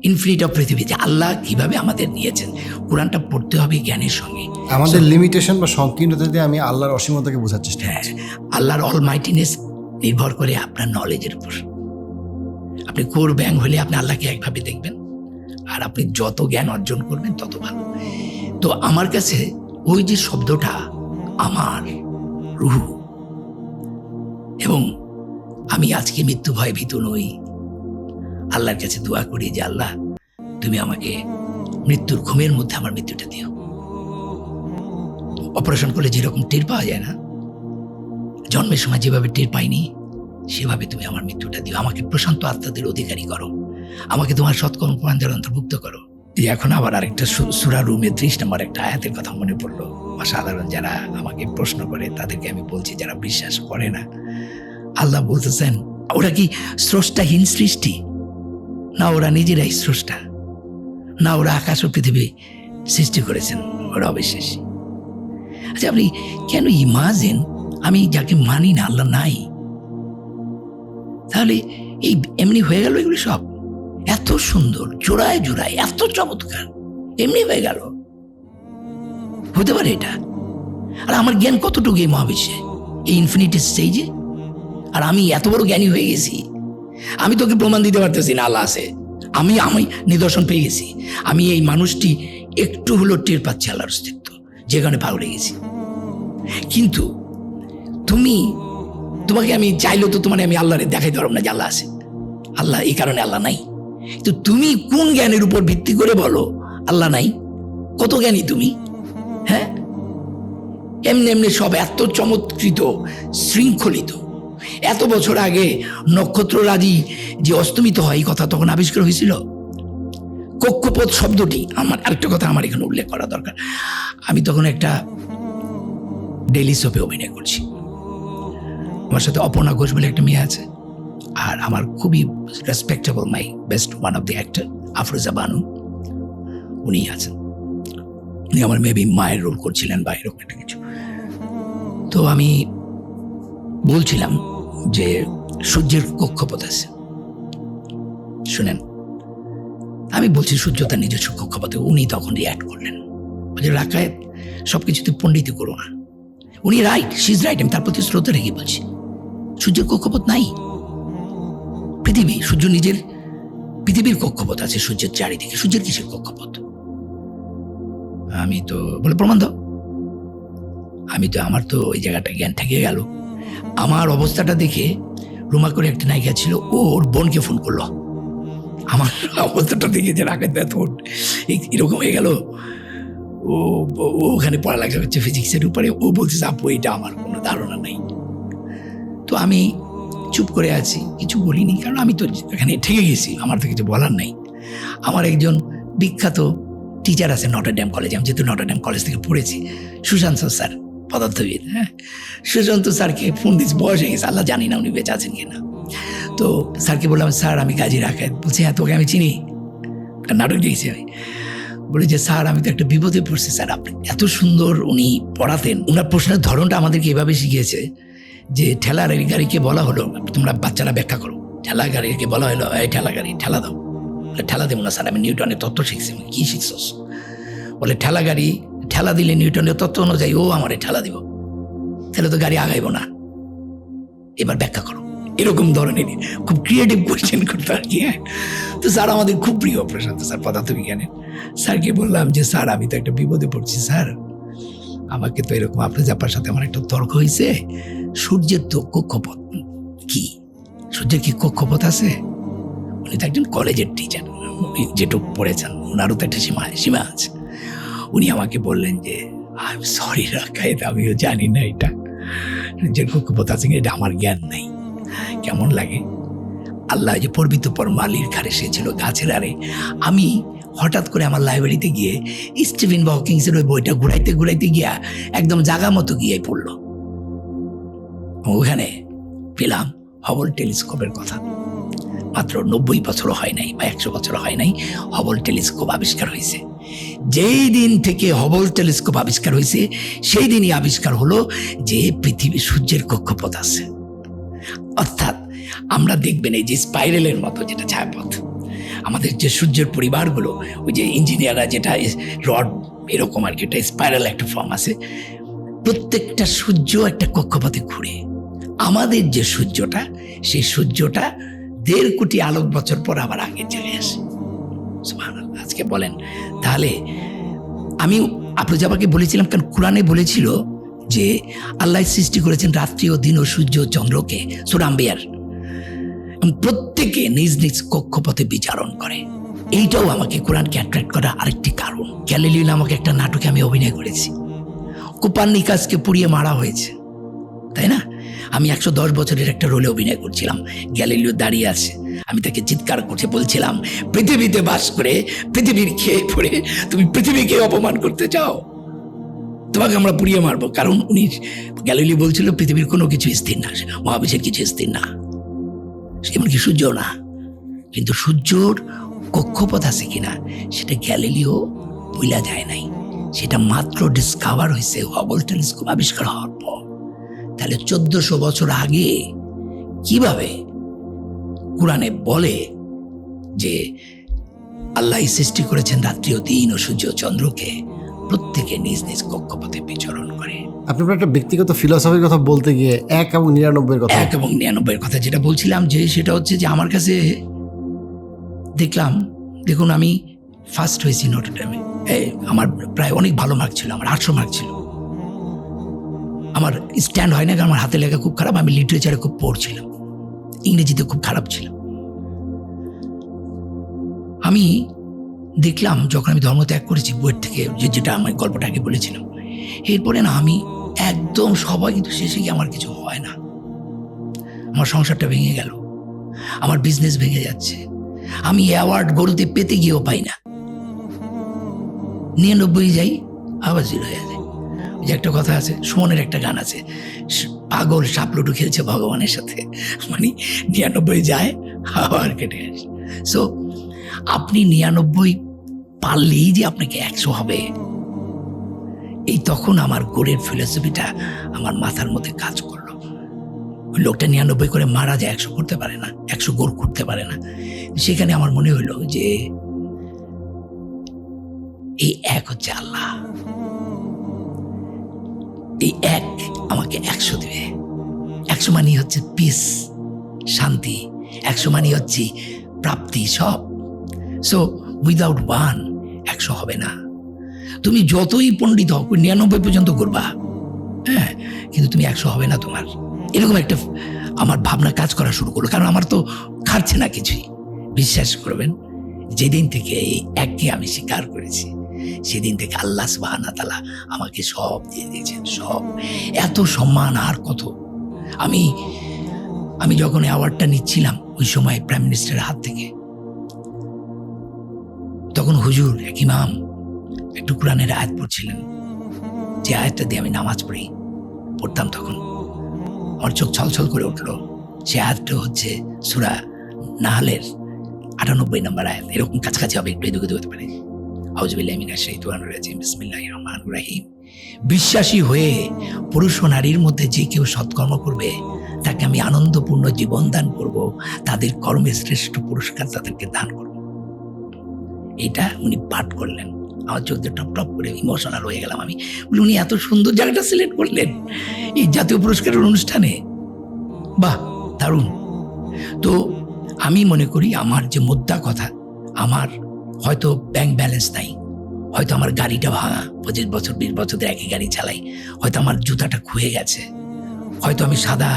ইনফিনিট অফ পৃথিবী, যে আল্লাহ কিভাবে আমাদের নিয়েছেন। কোরআনটা পড়তে হবে জ্ঞানের সঙ্গে। আমাদের লিমিটেশন বা সংকীর্ণতা দিয়ে আমি আল্লাহর অসীমতাকে বোঝার চেষ্টা করছি। আল্লাহর অলমাইটিনেস নির্ভর করে আপনার নলেজের উপর। আপনি কোর ব্যাং হলে আপনি আল্লাহকে একভাবে দেখবেন, আর আপনি যত জ্ঞান অর্জন করবেন তত ভালো। তো আমার কাছে ওই যে শব্দটা আমার রূহ, এবং আমি আজকে মৃত্যু ভয়ে ভীত নই। আল্লাহর কাছে দোয়া করি যে আল্লাহ তুমি আমাকে মৃত্যুর ঘুমের মধ্যে আমার মৃত্যুটা দিও। অপারেশন করলে যেরকম টের পাওয়া যায় না, জন্মের সময় যেভাবে টের পাইনি, সেভাবে তুমি আমার মৃত্যুটা দিও। আমাকে প্রশান্ত আত্মাদের অধিকারী করো, আমাকে তোমার সৎকর্ম পুরাণের অন্তর্ভুক্ত করো। এখন আবার আরেকটা সূরা রুমের 30 নম্বর একটা আয়াতের কথা মনে পড়লো। অসাধারণ। যারা আমাকে প্রশ্ন করে তাদেরকে আমি বলছি, যারা বিশ্বাস করে না, আল্লাহ বলতেছেন ওরা কি স্রষ্টাহীন সৃষ্টি? না, ওরা নিজেরাই স্রষ্টা। না, ওরা আকাশ ও পৃথিবী সৃষ্টি করেছেন, ওরা অবিশ্বাসী। আচ্ছা, আপনি কেন ইমাজিন, আমি যাকে মানি না, আল্লাহ নাই, তাহলে এই এমনি হয়ে গেল এগুলো সব? এত সুন্দর, জোড়ায় জোড়ায়, এত চমৎকার, এমনি হয়ে গেল? হতে পারে এটা? আর আমার জ্ঞান কতটুকু এই মহাবিশ্বে, এই ইনফিনিটি স্টেজে? আর আমি এত বড় জ্ঞানী হয়ে গেছি, আমি তোকে প্রমাণ দিতে পারতেছি না আল্লাহ আছে। আমি নিদর্শন পেয়ে গেছি। আমি এই মানুষটি একটু হলো টের পাচ্ছি আল্লাহর অস্তিত্ব, যেখানে পাগলে গেছি। কিন্তু তোমাকে আমি চাইলেও তো তোমার আমি আল্লাহরে দেখাইতে পারব না যে আল্লাহ আছে। আল্লাহ এই কারণে আল্লাহ নাই। তো তুমি কোন জ্ঞানের উপর ভিত্তি করে বলো আল্লাহ নাই? কত জ্ঞানী তুমি? হ্যাঁ, এমনি এমনি সব এত চমৎকৃত, শৃঙ্খলিত। এত বছর আগে নক্ষত্ররাজি যে অস্তমিত হয়, এই কথা তখন আবিষ্কার হয়েছিল। কক্ষপথ শব্দটি, আমার আরেকটা কথা আমার এখানে উল্লেখ করা দরকার। আমি তখন একটা ডেইলি সোপে অভিনয় করছি। আমার সাথে অপর্ণা ঘোষ বলে একটা মেয়ে আছে, আর আমার খুবই respectable my best one of the actor Afroza Banu, উনি আছেন। উনি আমার মেবি মায়ের রোল করছিলেন বা এরকম একটা কিছু। তো আমি বলছিলাম যে সূর্যের কক্ষপথ আছে, শুনেন। আমি বলছি সূর্য তার নিজস্ব কক্ষপথে। উনি তখন রিঅ্যাক্ট করলেন, বলছে রাকায়েত সবকিছুতে পণ্ডিতি করো না। উনি রাইট, শি ইজ রাইট, আমি তার প্রতি শ্রদ্ধা রেখে বলছি সূর্যের কক্ষপথ নাই। পৃথিবী, সূর্য নিজের পৃথিবীর কক্ষপথ আছে সূর্যের চারিদিকে, সূর্যের কিসের কক্ষপথ? আমি তো বলে প্রমাণ দাও। আমার তো ওই জায়গাটা জ্ঞান থেকে গেল। আমার অবস্থাটা দেখে রুমা করে একটা নায়িকা ছিল, ওর বোনকে ফোন করলো। আমার অবস্থাটা দেখে যে রাকায়েত এতক্ষণ এরকম হয়ে গেল। ও ওখানে পড়ালেখা করছে ফিজিক্সের উপরে, ও বলছে আপু এটা আমার কোনো ধারণা নাই। তো আমি চুপ করে আছি, কিছু বলিনি, কারণ আমি তো এখানে ঠেকে গেছি, আমার তো কিছু বলার নাই। আমার একজন বিখ্যাত টিচার আছে নটরডেম কলেজে, আমি যেহেতু নটরডেম কলেজ থেকে পড়েছি, সুশান্ত স্যার, পদার্থবিদ। হ্যাঁ, সুশান্ত স্যারকে ফোন দিয়েছি, বয়স হয়ে গেছে, আল্লাহ জানি না উনি বেঁচে আছেন কিনা। তো স্যারকে বললাম স্যার আমি কাজী রাকায়েত। বলছি হ্যাঁ তোকে আমি চিনি, নাটক দেখেছি আমি। বলে যে স্যার আমি তো একটা বিপদে পড়ছি স্যার, আপনি এত সুন্দর উনি পড়াতেন। ওনার প্রশ্নের ধরনটা আমাদেরকে এভাবে শিখিয়েছে যে ঠেলা গাড়িকে বলা হলো, তোমরা বাচ্চারা ব্যাখ্যা করো, ঠেলা গাড়িকে বলা হলো এই ঠেলা গাড়ি ঠেলা দাও। বলে ঠেলা দেবো না স্যার, আমি নিউটনের তত্ত্ব শিখছি। কি শিখছস? বলে ঠেলা গাড়ি ঠেলা দিলে নিউটনের তত্ত্ব অনুযায়ী ও আমারে ঠেলা দিব, তাহলে তো গাড়ি আগাইব না, এবার ব্যাখ্যা করো। এরকম ধরনের খুব ক্রিয়েটিভ কোয়েশ্চেন করতো আর কি। হ্যাঁ, তো স্যার আমাদের খুব প্রিয় প্রশান্ত স্যার, পদার্থবিজ্ঞানের। স্যারকে বললাম যে স্যার আমি তো একটা বিপদে পড়ছি স্যার, আমাকে তো এরকম আপনার জাপার সাথে আমার একটা তর্ক হয়েছে, সূর্যের তো কক্ষপথ কি, সূর্যের কি কক্ষপথ আছে? উনি তো একজন কলেজের টিচার, উনি যেটুকু পড়েছেন ওনারও তো একটা সীমা আছে। উনি আমাকে বললেন যে আই এম সরি রাকায়েত, আমিও জানি না এটা সূর্যের কক্ষপথ আছে, এটা আমার জ্ঞান নাই। কেমন লাগে? আল্লাহ যে পর্বিত পর মালির ঘাড়ে সে ছিল গাছের আরে। আমি হঠাৎ করে আমার লাইব্রেরিতে গিয়ে স্টিফেন হকিংসের ওই বইটা ঘুরাইতে ঘুরাইতে গিয়া একদম জাগা মতো গিয়ে পড়লো। ওখানে পেলাম হবল টেলিস্কোপের কথা। মাত্র 90 বছরও হয় নাই বা 100 বছর হয় নাই হবল টেলিস্কোপ আবিষ্কার হয়েছে। যেই দিন থেকে হবল টেলিস্কোপ আবিষ্কার হয়েছে সেই দিনই আবিষ্কার হলো যে পৃথিবী সূর্যের কক্ষপথ আছে। অর্থাৎ আমরা দেখবেন এই যে স্পাইরালের মতো যেটা ছায়াপথ, আমাদের যে সূর্যের পরিবারগুলো, ওই যে ইঞ্জিনিয়াররা যেটা রড এরকম আর কি, একটা স্পাইরাল একটা ফর্ম আছে। প্রত্যেকটা সূর্য একটা কক্ষপথে ঘুরে। আমাদের যে সূর্যটা, সেই সূর্যটা 1.5 কোটি আলোক বছর পর আবার আগের জায়গায় আসে। সুবহানাল্লাহ। আজকে বলেন তাহলে, আমি আফরোজাবাকে বলেছিলাম কারণ কোরআনে বলেছিল যে আল্লাহ সৃষ্টি করেছেন রাত্রি ও দিন ও সূর্য ও চন্দ্রকে, সূরা আম্বিয়ার, প্রত্যেকে নিজ নিজ কক্ষপথে বিচরণ করে। এইটাও আমাকে কোরআনকে অ্যাট্রাক্ট করা আরেকটি কারণ। গ্যালিলিও নামক একটা নাটকে আমি অভিনয় করেছি, কোপার্নিকাসকে পুড়িয়ে মারা হয়েছে, তাই না? আমি 110 বছরের একটা রোলে অভিনয় করছিলাম। গ্যালিলিও দাঁড়িয়ে আছে, আমি তাকে চিৎকার করতে বলছিলাম পৃথিবীতে বাস করে পৃথিবীর খেয়ে পড়ে তুমি পৃথিবীকে অপমান করতে চাও, তোমাকে আমরা পুড়িয়ে মারবো। কারণ উনি গ্যালিলিও বলছিল পৃথিবীর কোনো কিছু স্থির না, মহাবিশ্বের কিছু স্থির না, এমনকি সূর্য না। কিন্তু সূর্যর কক্ষপথ আছে কিনা সেটা গ্যালিলিও বইলা যায় নাই, সেটা মাত্র ডিসকভার হয়েছে হবল টেলিস্কোপ আবিষ্কার হওয়ার পর। তাহলে 1400 বছর আগে কিভাবে কোরআনে বলে যে আল্লাহ সৃষ্টি করেছেন রাত্রি ও দিন ও সূর্য চন্দ্রকে, প্রত্যেকে নিজ নিজ কক্ষপথে বিচরণ করে। আপনি একটা ব্যক্তিগত ফিলসফির কথা বলতে গিয়ে 1 এবং 99 কথা, 1 এবং 99 কথা যেটা বলছিলাম, যে সেটা হচ্ছে যে আমার কাছে দেখুন আমি ফার্স্ট হয়েছি নটরডেমে, আমার প্রায় অনেক ভালো মার্ক ছিল, আমার 800 মার্ক ছিল। আমার স্ট্যান্ড হয় না কারণ আমার হাতে লেখা খুব খারাপ, আমি লিটারেচারে খুব পড়ছিলাম, ইংরেজিতে খুব খারাপ ছিল। আমি দেখলাম যখন আমি ধর্ম ত্যাগ করেছি বইয়ের থেকে, যেটা আমার গল্পটা আগে বলেছিলাম, এরপরে না আমি একদম সবাই, কিন্তু শেষে গিয়ে আমার কিছু হয় না। আমার সংসারটা ভেঙে গেল, আমার বিজনেস ভেঙে যাচ্ছে, আমি অ্যাওয়ার্ড গরুতে পেতে গিয়েও পাই না, 99 যাই আবার 0 হয়ে যায়। যে একটা কথা আছে, সুমনের একটা গান আছে, পাগল সাপলুটু খেলছে ভগবানের সাথে, মানে 99 যায় আবার কেটে আসে। সো আপনি 99 পারলেই যে আপনাকে 100 হবে, এই তখন আমার গোলের ফিলোসফিটা আমার মাথার মধ্যে কাজ করলো। ওই লোকটা 99 করে মারা যায়, 100 করতে পারে না, 100 গোল করতে পারে না। সেখানে আমার মনে হলো যে এই এক হচ্ছে আল্লাহ, এই এক আমাকে 100 দেবে। 100 মানে হচ্ছে পিস, শান্তি, 100 মানে হচ্ছে প্রাপ্তি, সব। সো উইদাউট 1 100 হবে না। তুমি যতই পণ্ডিত হও, 99 পর্যন্ত করবা, হ্যাঁ, কিন্তু তুমি 100 হবে না তোমার। এরকম একটা আমার ভাবনা কাজ করা শুরু করলো, কারণ আমার তো খাচ্ছে না কিছুই। বিশ্বাস করবেন, যেদিন থেকে এই এককে আমি স্বীকার করেছি, সেদিন থেকে আল্লাহ সুবহানাহু ওয়া তাআলা আমাকে সব দিয়ে দিয়েছেন, সব। এত সম্মান আর কত। আমি যখন অ্যাওয়ার্ডটা নিচ্ছিলাম ওই সময় প্রাইম মিনিস্টারের হাত থেকে, তখন হুজুর এক ইমাম একটু কোরআনের আয়াত পড়ছিলেন, যে আয়াতটা দিয়ে আমি নামাজ পড়তাম, তখন আমার চোখ ছলছল করে উঠলো। সে আয়াতটা হচ্ছে সূরা নাহলের 98 নম্বর আয়াত, এরকম কাছাকাছি হবে, একটু এদিকে হতে পারে। আউযুবিল্লাহি মিনাশ শাইতানির রাজিম, বিসমিল্লাহির রহমানির রহিম। বিশ্বাসী হয়ে পুরুষ ও নারীর মধ্যে যে কেউ সৎকর্ম করবে, তাকে আমি আনন্দপূর্ণ জীবন দান করব, তাদের কর্মে শ্রেষ্ঠ পুরস্কার তাদেরকে দান করব। এটা উনি পাঠ করলেন, আমার চোখ দিয়ে টপ টপ করে ইমোশনাল হয়ে গেলাম আমি। উনি এত সুন্দর জায়গাটা সিলেক্ট করলেন এই জাতীয় পুরস্কারের অনুষ্ঠানে, বাহ, দারুণ। তো আমি মনে করি আমার যে মোদ্দা কথা, আমার হয়তো ব্যাংক ব্যালেন্স নাই, হয়তো আমার গাড়িটা ভাঙা, 25 বছর 20 বছর ধরে একই গাড়ি চালাই, হয়তো আমার জুতাটা খুয়ে গেছে, হয়তো আমি সাদা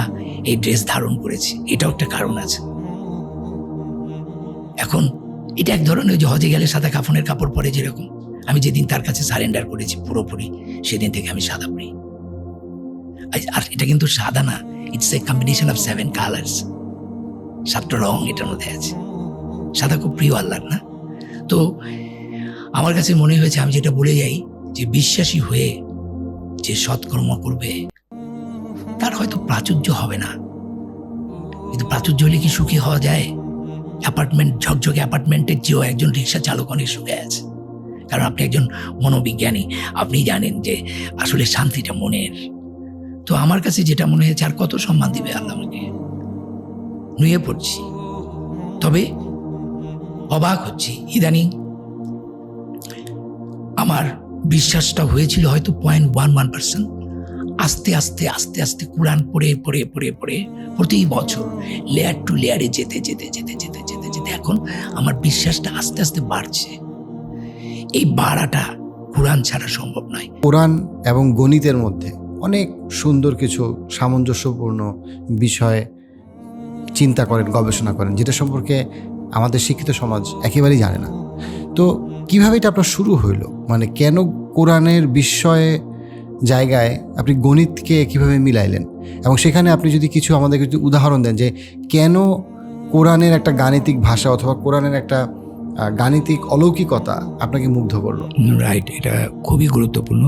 এই ড্রেস ধারণ করেছি, এটাও একটা কারণ আছে। এখন এটা এক ধরনের, যে হজে গেলে সাদা কাফনের কাপড় পরে যেরকম, আমি যেদিন তার কাছে সারেন্ডার করেছি পুরোপুরি, সেদিন থেকে আমি সাদা পরি। আর এটা কিন্তু সাদা না, it's a combination of 7 colours, 7টা রং এটার মধ্যে আছে। সাদা খুব প্রিয় আল্লাহর না? তো আমার কাছে মনে হয়েছে, আমি যেটা বলে যাই, যে বিশ্বাসী হয়ে যে সৎকর্ম করবে, তার হয়তো প্রাচুর্য হবে না, কিন্তু প্রাচুর্য হলে কি সুখী হওয়া যায়? অ্যাপার্টমেন্ট, ঝকঝকে অ্যাপার্টমেন্টের চেয়েও একজন রিক্সা চালক অনেক সুখে আছে, কারণ আপনি একজন মনোবিজ্ঞানী, আপনি জানেন যে আসলে শান্তিটা মনের। তো আমার কাছে যেটা মনে হয়েছে, আর কত সম্মান দিবে আল্লাহ আমাকে, নুয়ে পড়ছি। তবে অবাক হচ্ছি, ইদানিং আমার বিশ্বাসটা হয়েছিল হয়তো 0.11%, আস্তে আস্তে আস্তে আস্তে কোরআন পড়ে পড়ে পড়ে পড়ে প্রতি বছর লেয়ার টু লেয়ারে যেতে যেতে যেতে যেতে যেতে যেতে এখন আমার বিশ্বাসটা আস্তে আস্তে বাড়ছে। এই বাড়াটা কোরআন ছাড়া সম্ভব নয়। কোরআন এবং গণিতের মধ্যে অনেক সুন্দর কিছু সামঞ্জস্যপূর্ণ বিষয় চিন্তা করেন, গবেষণা করেন, যেটা সম্পর্কে আমাদের শিক্ষিত সমাজ একেবারেই জানে না। তো কিভাবে এটা আপনার শুরু হইলো? মানে কেন কোরআনের বিস্ময়ে জায়গায় আপনি গণিতকে কিভাবে মিলাইলেন, এবং সেখানে আপনি যদি কিছু আমাদেরকে যদি উদাহরণ দেন যে কেন কোরআনের একটা গাণিতিক ভাষা অথবা কোরআনের একটা গাণিতিক অলৌকিকতা আপনাকে মুগ্ধ করলো। রাইট, এটা খুবই গুরুত্বপূর্ণ।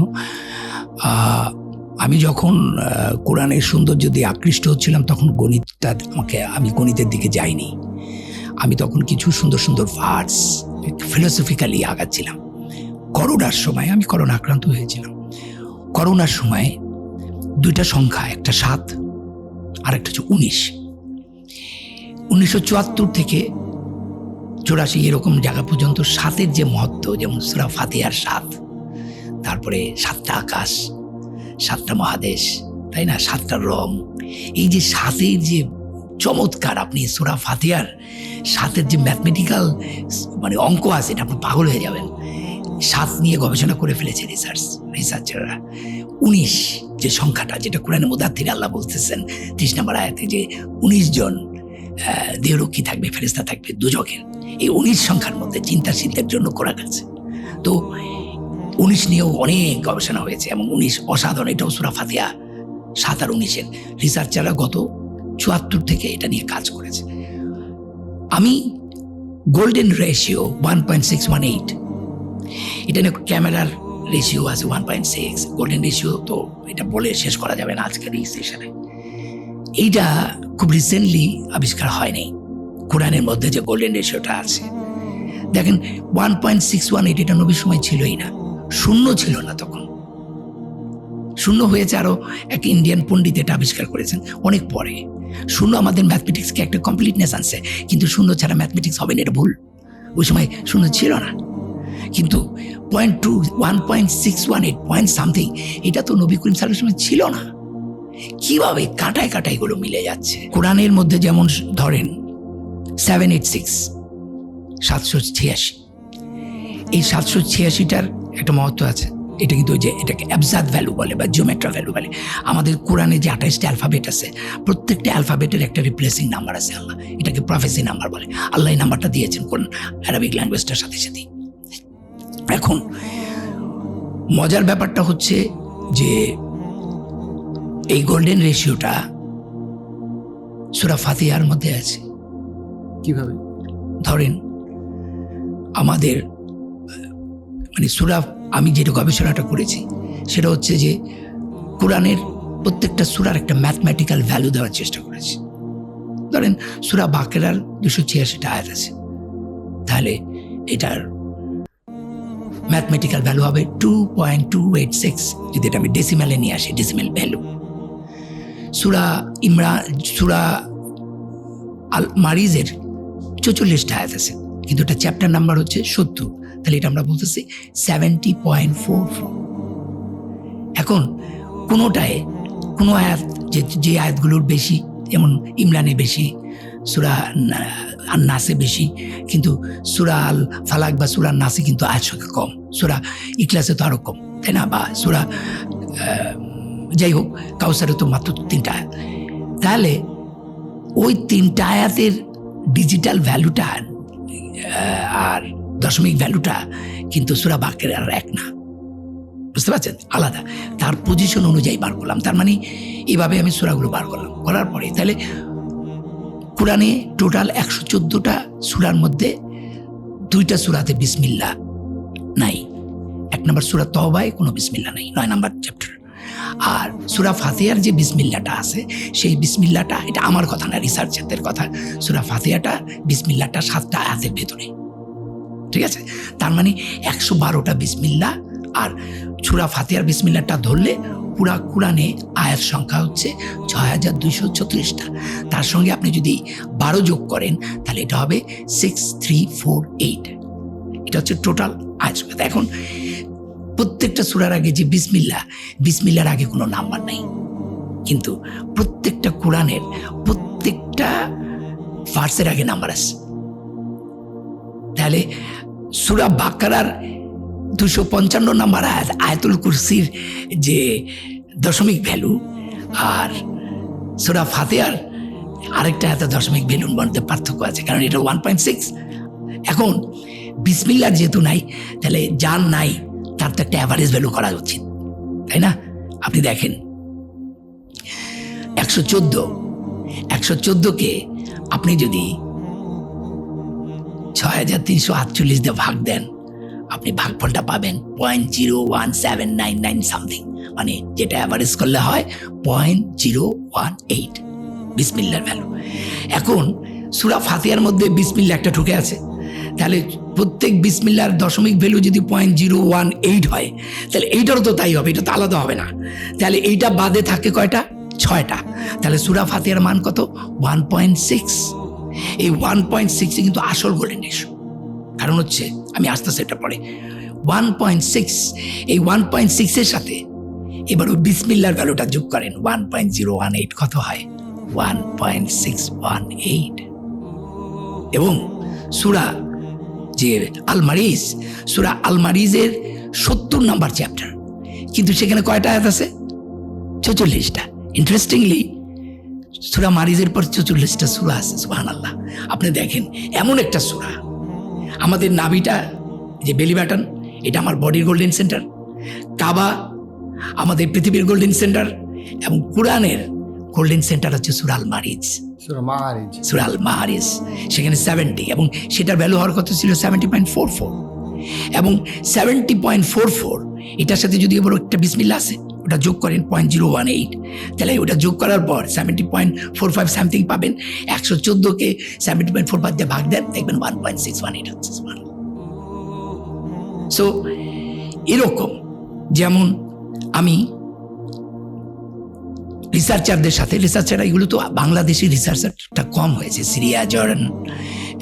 আমি যখন কোরআনের সৌন্দর্য দিয়ে আকৃষ্ট হচ্ছিলাম, তখন গণিতটা আমি গণিতের দিকে যাইনি। আমি তখন কিছু সুন্দর সুন্দর ভার্স ফিলোসফিক্যালি আগাচ্ছিলাম। করোনার সময়, আমি করোনা আক্রান্ত হয়েছিলাম, করোনার সময় 2টা সংখ্যা, একটা 7 আর একটা হচ্ছে 19। 1974 থেকে 84 এরকম জায়গা পর্যন্ত 7-এর যে মহত্ব, যেমন সূরা ফাতিহার 7, তারপরে 7টা আকাশ, 7টা মহাদেশ, তাই না, 7টা রং, এই যে 7-এর যে চমৎকার, আপনি সূরা ফাতিহার 7-এর যে ম্যাথমেটিক্যাল মানে অঙ্ক আছে, এটা আপনি পাগল হয়ে যাবেন। 7 নিয়ে গবেষণা করে ফেলেছে রিসার্চাররা। 19 যে সংখ্যাটা, যেটা কোরআনে মুদাথিরে আল্লাহ বলতেছেন 30 নম্বর আয়াতে, যে 19 জন দেহরক্ষী থাকবে, ফেরেশতা থাকবে দুজকের। এই 19 সংখ্যার মধ্যে চিন্তাশীলদের জন্য কোরআন আছে। তো 19 নিয়েও অনেক গবেষণা হয়েছে, এবং 19 অসাধারণ। এটাও সূরা ফাতিহা 7 আর 19-এর রিসার্চাররা গত 74 থেকে এটা নিয়ে কাজ করেছে। আমি গোল্ডেন রেশিও 1.618, এটা নিয়ে ক্যামেরার রেশিও আছে 1.6। গোল্ডেন রেশিও তো এটা বলে শেষ করা যাবে না আজকের এই সেশনে। এইটা খুব রিসেন্টলি আবিষ্কার হয়নি। কোরআনের মধ্যে যে গোল্ডেন রেশিওটা আছে, দেখেন 1.618, এটা নবীর সময় ছিলই না, শূন্য ছিল না তখন। শূন্য হয়েছে আরো এক ইন্ডিয়ান পণ্ডিত এটা আবিষ্কার করেছেন অনেক পরে। শূন্য আমাদের ম্যাথমেটিক্সকে একটা কমপ্লিটনেস আনছে, কিন্তু শূন্য ছাড়া ম্যাথমেটিক্স হবে না, এটা ভুল। ওই সময় শূন্য ছিল না। কিন্তু 1.618 পয়েন্ট সামথিং, এটা তো নবী করিম সাল্লাল্লাহু আলাইহি ওয়াসাল্লামের ছিল না। কিভাবে কাটায় কাটায় এগুলো মিলে যাচ্ছে। কোরআনের মধ্যে যেমন ধরেন 786, 786, এই 786টার একটা মহত্ব আছে। এটা কিন্তু ওই যে এটাকে অ্যাবজাদ ভ্যালু বলে বা জিওমেট্রা ভ্যালু বলে। আমাদের কোরআনে যে 28টা অ্যালফাবেট আছে, প্রত্যেকটা অ্যালফাবেটের একটা রিপ্লেসিং নাম্বার আছে। আল্লাহ এটাকে প্রফেসি নাম্বার বলে। আল্লাহ এই নাম্বারটা দিয়েছেন কোরআন আরবিক ল্যাঙ্গুয়েজটার সাথে সাথে। এখন মজার ব্যাপারটা হচ্ছে যে এই গোল্ডেন রেশিওটা সূরা ফাতিহার মধ্যে আছে। কিভাবে? ধরেন আমাদের মানে সূরা, আমি যেটা গবেষণাটা করেছি সেটা হচ্ছে যে কোরআনের প্রত্যেকটা সূরার একটা ম্যাথমেটিক্যাল ভ্যালু দেওয়ার চেষ্টা করেছি। ধরেন সূরা বাকেরার 286টা আয়াত আছে, তাহলে এটার ম্যাথমেটিক্যাল ভ্যালু হবে 2.286, যদি এটা আমি ডেসিমেলে নিয়ে আসি, ডেসিমেল ভ্যালু। সূরা আল মারিজের 44টা আয়াত আছে, কিন্তু এটা চ্যাপ্টার নাম্বার হচ্ছে 70, তাহলে এটা আমরা বলতেছি 70.44। এখন কোনোটায় কোনো আয়াত যে আয়াতগুলোর বেশি, যেমন ইমরানে বেশি, সূরা নাসে বেশি, কিন্তু সূরা আল ফালাক বা সূরা নাসে কিন্তু আয়াত সংখ্যা কম, সূরা ইখলাসে তো আরো কম, তাই না? বা সূরা যাই হোক কাউসারে তো মাত্র 3টা আয়াত। তাহলে ওই 3টা আয়াতের ডিজিটাল ভ্যালুটা আর দশমিক ভ্যালুটা কিন্তু সূরা বাকেরার এক না, বুঝতে পারছেন? আলাদা। তার পজিশন অনুযায়ী বার করলাম। তার মানে এইভাবে আমি সূরাগুলো বার করলাম, করার পরে তাহলে কোরআনে টোটাল 114টা সূরার মধ্যে 2টা সূরাতে বিসমিল্লাহ নাই। 1 নম্বর সূরা তওবায় কোনো বিসমিল্লাহ নাই, 9 নম্বর চ্যাপ্টার। আর সূরা ফাতিহার যে বিসমিল্লাহটা আছে, সেই বিসমিল্লাহটা, এটা আমার কথা না, রিসার্চারদের কথা, সূরা ফাতিহাটা বিসমিল্লাহটা 7টা আয়াতের ভেতরে, ঠিক আছে? তার মানে 112টা বিসমিল্লাহ। আর সূরা ফাতিহার বিসমিল্লাহটা ধরলে পুরা কোরআনে আয়াত সংখ্যা হচ্ছে 6236টা। তার সঙ্গে আপনি যদি 12 যোগ করেন তাহলে এটা হবে 6348। এটা হচ্ছে টোটাল আয়াত সংখ্যা। এখন প্রত্যেকটা সূরার আগে যে বিসমিল্লাহর আগে কোনো নাম্বার নাই, কিন্তু প্রত্যেকটা কোরআনের প্রত্যেকটা ভার্সের আগে নাম্বার আছে। তাহলে সূরা বাকারার 255 নম্বর আয়াত, আয়াতুল কুরসির যে দশমিক ভ্যালু, আর সূরা ফাতিহার আরেকটা আয়াতের দশমিক ভ্যালুর মধ্যে পার্থক্য আছে, কারণ এটা 1.6। এখন বিসমিল্লাহ যেহেতু নাই, তাহলে যার নাই তার তো একটা অ্যাভারেজ ভ্যালু করা উচিত, তাই না? আপনি দেখেন 114কে আপনি যদি 6348 দিয়ে ভাগ দেন, আপনি ভাগফলটা পাবেন 0.01799 সামথিং, মানে যেটা অ্যাভারেজ করলে হয় 0.018 বিসমিল্লাহর ভ্যালু। এখন সূরা ফাতিহার মধ্যে বিসমিল্লাহ একটা ঢুকে আছে, তাহলে প্রত্যেক বিসমিল্লাহর দশমিক ভ্যালু যদি 0.018 হয়, তাহলে এইটারও তো তাই হবে, এটা তো আলাদা হবে না। তাহলে এইটা বাদে থাকে কয়টা? 6টা। তাহলে সূরা ফাতিহার মান কত? 1.6। এই 1.6 কিন্তু আসল গোল্ডেন রেশিও। কারণ হচ্ছে, আমি আস্তে আস্তে এটা পড়ে 1.6, এই 1.6 এর সাথে এবার ওই বিসমিল্লাহর ভ্যালুটা যোগ করেন, 1.018 কত হয়? 1.618। এবং সূরা যে সূরা আল মারিজের 70 নম্বর চ্যাপ্টার, কিন্তু সেখানে কয়টা আয়াত আছে? 44টা। ইন্টারেস্টিংলি সূরা মারিজের পর 44টা সূরা আছে। সুবহানাল্লাহ। আপনি দেখেন, এমন একটা সূরা, আমাদের নাভিটা যে বেলি বাটন, এটা আমার বডির গোল্ডেন সেন্টার, কাবা আমাদের পৃথিবীর গোল্ডেন সেন্টার, এবং কোরআনের গোল্ডেন সেন্টার হচ্ছে সূরা আল মারিজ, সূরা আল মারিজ। সেখানে 70, এবং সেটার ভ্যালু হওয়ার কথা ছিল 70.44, এবং 70.44 এটার সাথে যদি এবার একটা বিসমিল্লাহ আছে ওটা যোগ করেন 0.018, তাহলে ওটা যোগ করার পর 70.45 সামথিং পাবেন। 114কে 70.45 দিয়ে ভাগ দেন, দেখবেন 1.618 হচ্ছে। সো এরকম, যেমন আমি রিসার্চারদের সাথে, রিসার্চার এগুলো তো বাংলাদেশি রিসার্চারটা কম হয়েছে, সিরিয়া, জর্ডান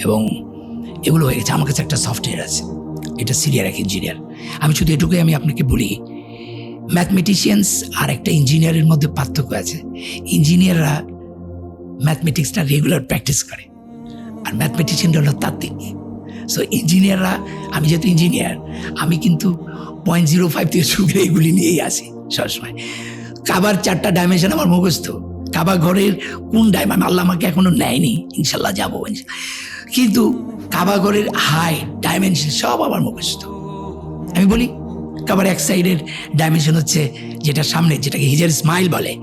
এবং এগুলো হয়ে গেছে। আমার কাছে একটা সফটওয়্যার আছে, এটা সিরিয়ার এক ইঞ্জিনিয়ার। আমি শুধু এটুকুই আমি আপনাকে বলি, ম্যাথমেটিশিয়ানস আর একটা ইঞ্জিনিয়ারের মধ্যে পার্থক্য আছে। ইঞ্জিনিয়াররা ম্যাথমেটিক্সটা রেগুলার প্র্যাকটিস করে, আর ম্যাথমেটিশিয়ানরা হলো তাত্ত্বিক। সো ইঞ্জিনিয়াররা, আমি যেহেতু ইঞ্জিনিয়ার, আমি কিন্তু 0.05 থেকে শুরু করে এগুলি নিয়েই আসি সবসময়। কাবার 4টা ডাইমেনশন আমার মুখস্থ, কাবা ঘরের কোন ডাইমেনশন আল্লাহ আমাকে এখনো নেয়নি, ইনশাল্লাহ যাবো। কিন্তু কাবা ঘরের হাইট, ডাইমেনশন সব আমার মুখস্থ। আমি বলি কাবার এক সাইডের ডাইমেনশন হচ্ছে যেটা সামনে, যেটাকে হিজার স্মাইল বলে,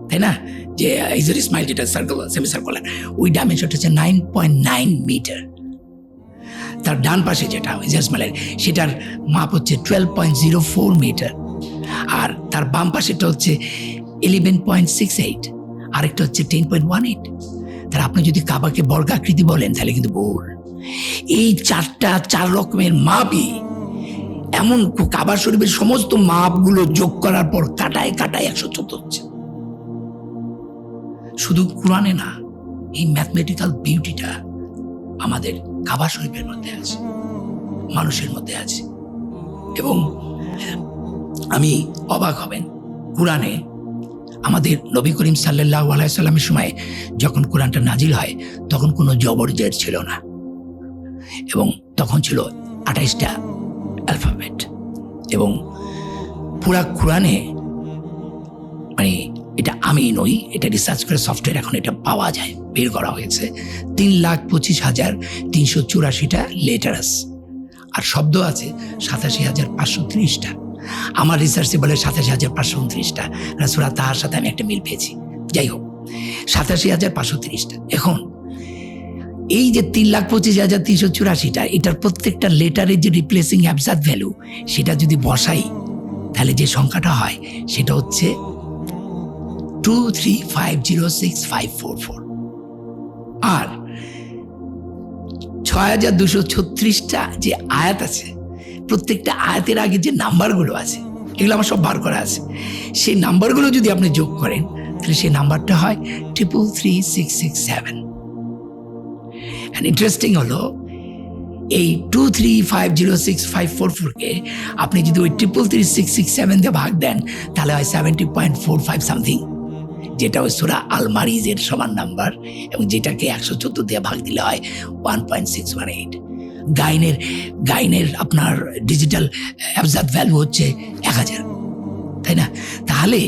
তাই না, যে হিজার স্মাইল যেটা সার্কেল, সেমি সার্কুলার, ওই ডাইমেনশনটা হচ্ছে 9.9 মিটার। তার ডান পাশে যেটা হিজার স্মাইলের, সেটার মাপ হচ্ছে 12.04 মিটার। আর তার বাম পাশেটা হচ্ছে 11.68, আরেকটা হচ্ছে 10.18। তার আপনি যদি কাবাকে বর্গাকৃতি বলেন তাহলে কিন্তু ভুল। এই 4 রকমের মাপই এমন, কাবা শরীফের সমস্ত মাপগুলো যোগ করার পর কাটায় 114 হচ্ছে। শুধু কোরআনে না, এই ম্যাথমেটিক্যাল বিউটিটা আমাদের কাবা শরীফের মধ্যে আছে, মানুষের মধ্যে আছে। এবং আমি অবাক হবেন, কোরআনে আমাদের নবী করিম সাল্লাল্লাহু আলাইহি সাল্লামের সময় যখন কোরআনটা নাজিল হয়, তখন কোনো জবর জের ছিল না, এবং তখন ছিল 28টা অ্যালফাবেট। এবং পুরা কোরআনে, মানে এটা আমি নই, এটা রিসার্চ করে সফটওয়্যার এখন এটা পাওয়া যায়, বের করা হয়েছে, 3,25,384টা লেটার্স, আর শব্দ আছে 87,530টা। আমার রিসার্চে বলে 87,529টা, সূরা তাহার সাথে আমি একটা মিল পেয়েছি। যাই হোক, 87,530টা। এখন এই যে 3,25,384টা, এটার প্রত্যেকটা লেটারের যে রিপ্লেসিং অ্যাবজার্ভ ভ্যালু, সেটা যদি বসাই তাহলে যে সংখ্যাটা হয় সেটা হচ্ছে 23506,544। আর 6,236টা যে আয়াত আছে, প্রত্যেকটা আয়াতের আগে যে নাম্বারগুলো আছে, এগুলো আমার সব বার করা আছে। সেই নাম্বারগুলো যদি আপনি যোগ করেন তাহলে সেই নাম্বারটা হয় 333,667। ইন্টারেস্টিং হলো, এই 23506,544কে আপনি যদি ওই 333,667 দিয়ে ভাগ দেন তাহলে হয় 70.45 সামথিং, যেটা ওই সূরা আল মারিজের সমান নাম্বার, এবং যেটাকে 114 দিয়ে ভাগ দিলে হয় 1.618। গাইনের আপনার ডিজিটাল অ্যাবজার্ভ ভ্যালু হচ্ছে 1000, তাই না? তাহলে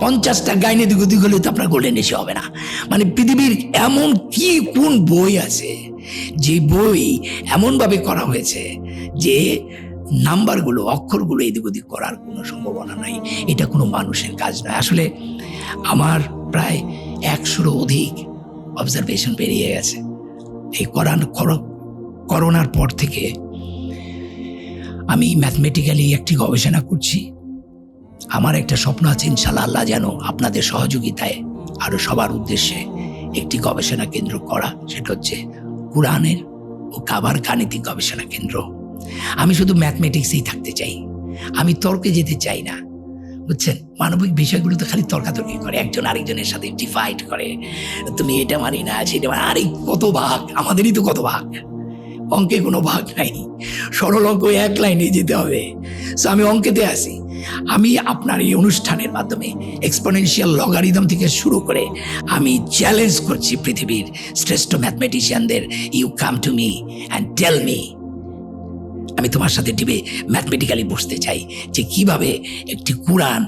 50টা গাইনে দিক হলে তো আপনার গোল্ডেন রেশিও হবে না। মানে পৃথিবীর এমন কি কোন বই আছে যে বই এমনভাবে করা হয়েছে যে নাম্বারগুলো, অক্ষরগুলো এদিক ওদিক করার কোনো সম্ভাবনা নাই। এটা কোনো মানুষের কাজ নয়। আসলে আমার প্রায় 100-এরও অধিক অবজারভেশন বেরিয়ে গেছে এই করোনার পর থেকে। আমি ম্যাথমেটিক্যালি একটি গবেষণা করছি। আমার একটা স্বপ্ন আছে, ইনশাআল্লাহ আল্লাহ যেন আপনাদের সহযোগিতায় আরো সবার উদ্দেশ্যে একটি গবেষণা কেন্দ্র করা, সেটা হচ্ছে কোরআনের ও কাবার গাণিতিক গবেষণা কেন্দ্র। আমি শুধু ম্যাথমেটিক্সেই থাকতে চাই, আমি তর্কে যেতে চাই না, বুঝছেন? মানবিক বিষয়গুলো তো খালি তর্কাতর্কি করে, একজন আরেকজনের সাথে ডিফাইট করে, তুমি এটা মানি না, সেটা মানি। আরে কত ভাগ, আমাদেরই তো কত ভাগ, অঙ্কে কোনো ভাগ নাই, সরল অঙ্ক এক লাইনে যেতে হবে। সো আমি অঙ্কেতে আসি। আমি আপনার এই অনুষ্ঠানের মাধ্যমে এক্সপোনেনশিয়াল লগারিদম থেকে শুরু করে আমি চ্যালেঞ্জ করছি পৃথিবীর শ্রেষ্ঠ ম্যাথমেটিশিয়ানদের, you come to me and tell me. আমি তোমার সাথে টিপে ম্যাথমেটিক্যালি বসতে চাই যে কিভাবে একটি কোরআন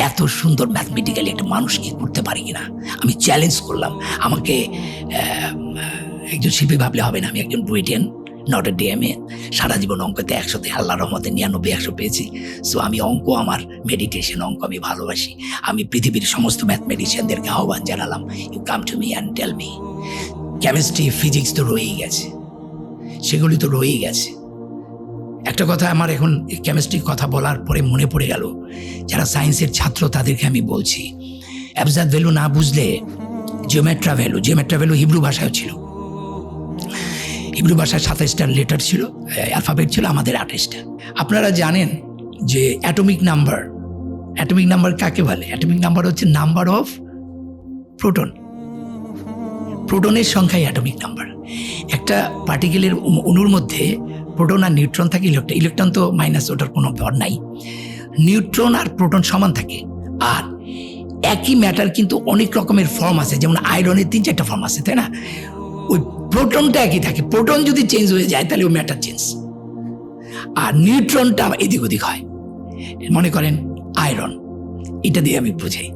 এত সুন্দর ম্যাথমেটিক্যালি একটা মানুষ কি করতে পারে কিনা। আমি চ্যালেঞ্জ করলাম। আমাকে একজন শিল্পী ভাবলে হবে না, আমি একজন ব্রিটেন নটর ডেমে সারা জীবন অঙ্কতে 100তে আল্লাহর রহমতে 99-100 পেয়েছি। সো আমি অঙ্ক, আমার মেডিটেশন, অঙ্ক আমি ভালোবাসি। আমি পৃথিবীর সমস্ত ম্যাথমেটিশিয়ানদেরকে আহ্বান জানালাম, you come to me and tell me. Chemistry, physics তো রয়েই গেছে, সেগুলি তো রয়েই গেছে, একটা কথা আমার এখন কেমিস্ট্রির কথা বলার পরে মনে পড়ে গেল, যারা সায়েন্সের ছাত্র তাদেরকে আমি বলছি, অ্যাবজাদ ভ্যালু না বুঝলে জিওমেট্রা ভ্যালু হিব্রু ভাষায় ছিল। হিব্রু ভাষায় 27টা লেটার ছিল, অ্যালফাবেট ছিল, আমাদের 28টা। আপনারা জানেন যে অ্যাটমিক নাম্বার কাকে বলে? অ্যাটমিক নাম্বার হচ্ছে নাম্বার অফ প্রোটনের সংখ্যাই অ্যাটমিক নাম্বার। একটা পার্টিকেলের অণুর মধ্যে প্রোটন আর নিউট্রন থাকে, ইলেকট্রন তো মাইনাস, ওটার কোনো ভর নাই। নিউট্রন আর প্রোটন সমান থাকে। আর একই ম্যাটার কিন্তু অনেক রকমের ফর্ম আছে, যেমন আয়রনের 3-4টা ফর্ম আছে, তাই না? ওই প্রোটনটা একই থাকে, প্রোটন যদি চেঞ্জ হয়ে যায় তাহলে ওই ম্যাটার চেঞ্জ, আর নিউট্রনটা এদিক ওদিক হয়। মনে করেন আয়রন, এটা দিয়ে আমি বুঝাই।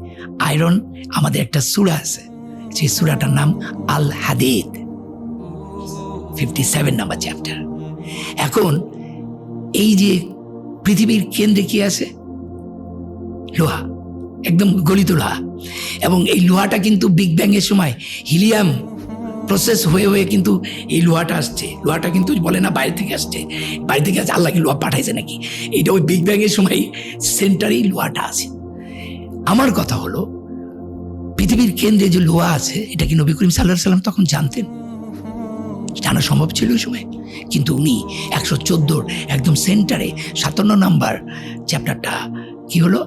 আয়রন আমাদের একটা সূরা আছে, সেই সূরাটার নাম আল হাদিদ, 57 নাম্বার চ্যাপ্টার। এখন এই যে পৃথিবীর কেন্দ্রে কি আছে? লোহা, একদম গলিত লোহা। এবং এই লোহাটা কিন্তু বিগ ব্যাং এর সময় হিলিয়াম প্রসেস হয়ে হয়ে কিন্তু এই লোহাটা আসছে। লোহাটা কিন্তু বলে না বাইরে থেকে আসছে, বাইরে থেকে আসছে, আল্লাহ কি লোহা পাঠাইছে নাকি? এইটা ওই বিগ ব্যাং এর সময় সেন্টারেই লোহাটা আছে। আমার কথা হলো, পৃথিবীর কেন্দ্রে যে লোহা আছে, এটা কি নবী করিম সাল্লাল্লাহু আলাইহি সাল্লাম তখন জানতেন? জানা সম্ভব ছিল ওই সময়? কিন্তু উনি 114 একদম সেন্টারে 57 নাম্বার চ্যাপ্টারটা কি হলো?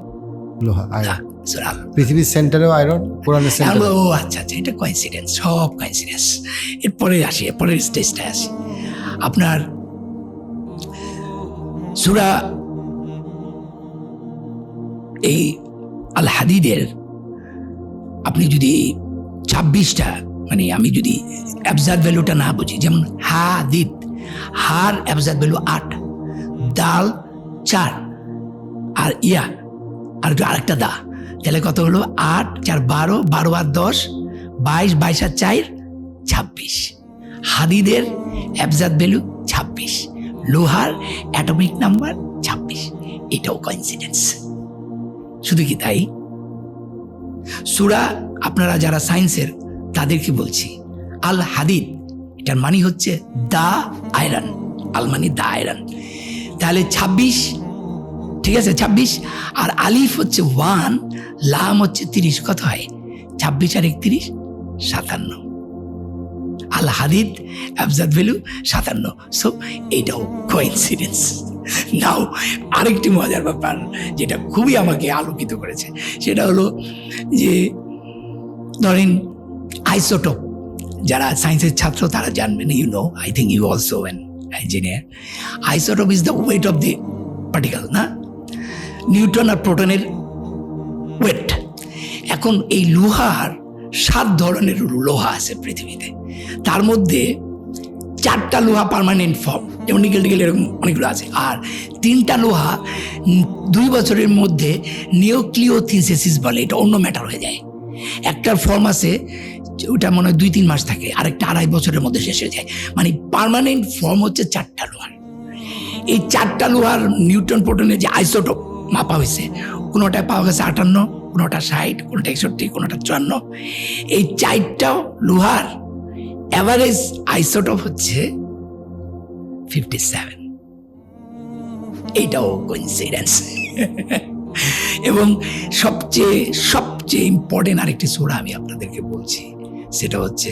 লোহা, আয়রন। পৃথিবীর সেন্টারেও আয়রন, কোরআনের সেন্টারে। ও আচ্ছা, এটা কোইন্সিডেন্স, সব কোইন্সিডেন্স। এরপরে আসি, পরের স্টেজটায় আসি। আপনার সূরা এই আল হাদিদের আপনি যদি 26টা, মানে আমি যদি অ্যাবজাদ ভ্যালুটা না বুঝি, যেমন হাদিদ, হার অ্যাবজাদ ভ্যালু 8, দাল 4, আর ইয়া আর আরেকটা দা, তাহলে কত হলো? 8 4 12, 12 আর 10 22, 22 আর 4 26। হাদিদের অ্যাবজাদ ভ্যালু 26, লোহার অ্যাটমিক নাম্বার 26। এটাও কোইন্সিডেন্স। শুধু কি তাই? সূরা, আপনারা যারা সায়েন্সের তাদেরকে বলছি, আল হাদিদ এটার মানে হচ্ছে দা আয়রন, আল মানে দা আয়রন, তাহলে 26, ঠিক আছে 26। আর আলিফ হচ্ছে 1, লাম হচ্ছে 30, কত হয়? 26 আর 31 57। আল হাদিদ অ্যাবজাদ ভ্যালু 57। সো এইটাও কোইন্সিডেন্স। নাও আরেকটি মজার ব্যাপার যেটা খুবই আমাকে আলোকিত করেছে, সেটা হলো যে ধরেন আইসোটোপ, যারা সায়েন্সের ছাত্র তারা জানবেন, I think you also an engineer. Isotope is the weight of the particle, না? নিউট্রন আর প্রোটনের ওয়েট। এখন এই লোহার 7 ধরনের লোহা আছে পৃথিবীতে, তার মধ্যে 4টা লোহা পার্মানেন্ট ফর্ম, যেমন নিকেল এরকম অনেকগুলো আছে, আর 3টা লোহা 2 বছরের মধ্যে নিউক্লিওসিনথেসিস বলে, এটা অন্য ম্যাটার হয়ে যায়। একটার ফর্ম আছে ওটা মনে হয় 2-3 মাস থাকে, আরেকটা 2.5 বছরের মধ্যে শেষ হয়ে যায়। মানে পার্মানেন্ট ফর্ম হচ্ছে 4টা লোহার। এই 4টা লোহার নিউট্রন প্রোটনের যে আইসোটোপ মাপা হয়েছে, কোনোটায় পাওয়া গেছে 58, কোনোটা 60, কোনোটা 61, কোনোটা 54। এই 4টা লোহার অ্যাভারেজ আইসোটোপ হচ্ছে 57। এইটাও কোইন্সিডেন্স। এবং সবচেয়ে ইম্পর্টেন্ট আরেকটি সূরা আমি আপনাদেরকে বলছি, সেটা হচ্ছে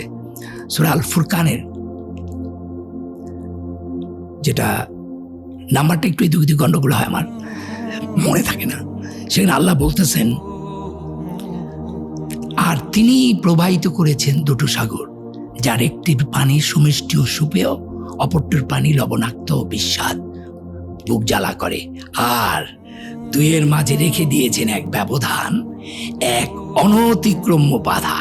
সূরা আল ফুরকানের, যেটা নাম্বারটা একটু এদিক গন্ডগোল হয়, আমার মনে থাকে না। সেখানে আল্লাহ বলতেছেন, আর তিনি প্রবাহিত করেছেন 2টো সাগর, যার একটির পানি সুমিষ্টি ও সুপেয়, অপরটির পানি লবণাক্ত ও বিস্বাদ, বুক জ্বালা করে। আর 2-এর মাঝে রেখে দিয়েছেন এক ব্যবধান, এক অনতিক্রম্য বাধা।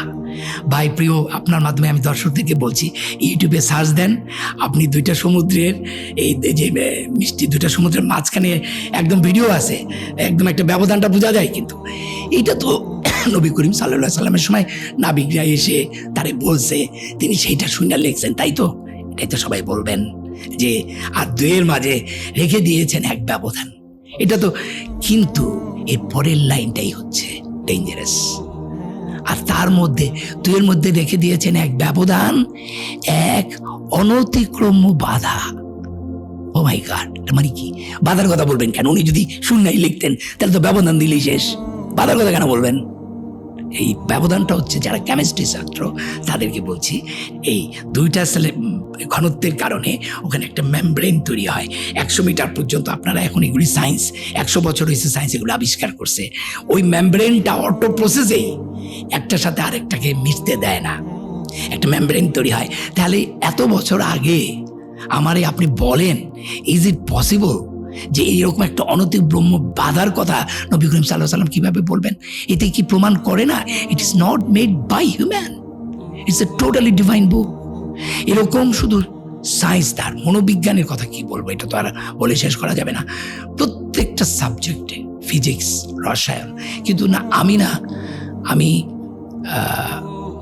ভাই প্রিয়, আপনার মাধ্যমে আমি দর্শকদেরকে বলছি, ইউটিউবে সার্চ দেন, আপনি 2টা সমুদ্রের, এই যে মিষ্টি 2টা সমুদ্রের মাঝখানে একদম ভিডিও আছে, একদম একটা ব্যবধানটা বোঝা যায়। কিন্তু এটা তো নবী করিম সাল্লাল্লাহু আলাইহি সাল্লামের সময় নাবিকরা এসে তারে বলছে, তিনি সেইটা শুনে লিখছেন, তাই তো? এটাই তো সবাই বলবেন যে আর 2-এর মাঝে রেখে দিয়েছেন এক ব্যবধান। এটা তো, কিন্তু এর পরের লাইনটাই হচ্ছে ডেঞ্জারাস। আর তার মধ্যে 2-এর মধ্যে রেখে দিয়েছেন এক ব্যবধান, এক অনতিক্রম্য বাধা। ও মাই গড! তার মানে কি? বাধার কথা বলবেন কেন? উনি যদি শূন্যই লিখতেন তাহলে তো ব্যবধান দিলেই শেষ। বাধার কথা কেন বলবেন? এই ব্যবধানটা হচ্ছে যারা কেমিস্ট্রি ছাত্র তাদেরকে বলছি, এই দুইটা সেলে ঘনত্বের কারণে ওখানে একটা মেমব্রেন তৈরি হয় 100 মিটার পর্যন্ত। আপনারা এখন এগুলি সায়েন্স, 100 বছর হয়েছে সায়েন্স এগুলো আবিষ্কার করছে। ওই মেমব্রেনটা অটো প্রসেসেই একটার সাথে আরেকটাকে মিশতে দেয় না, একটা মেমব্রেন তৈরি হয়। তাহলে এত বছর আগে আমারে আপনি বলেন, ইজ ইট পসিবল যে এইরকম একটা অনৈতিক ব্রহ্ম বাধার কথা নবী করিম সাল্লাল্লাহু আলাইহি ওয়াসাল্লাম কিভাবে বলবেন? এতে কি প্রমাণ করে না it is not made by human, it's a totally divine book? এরকম শুধু সায়েন্স, তার মনোবিজ্ঞানের কথা কি বলবো, এটা তো আর বলে শেষ করা যাবে না। প্রত্যেকটা সাবজেক্টে, ফিজিক্স, রসায়ন, কিন্তু না আমি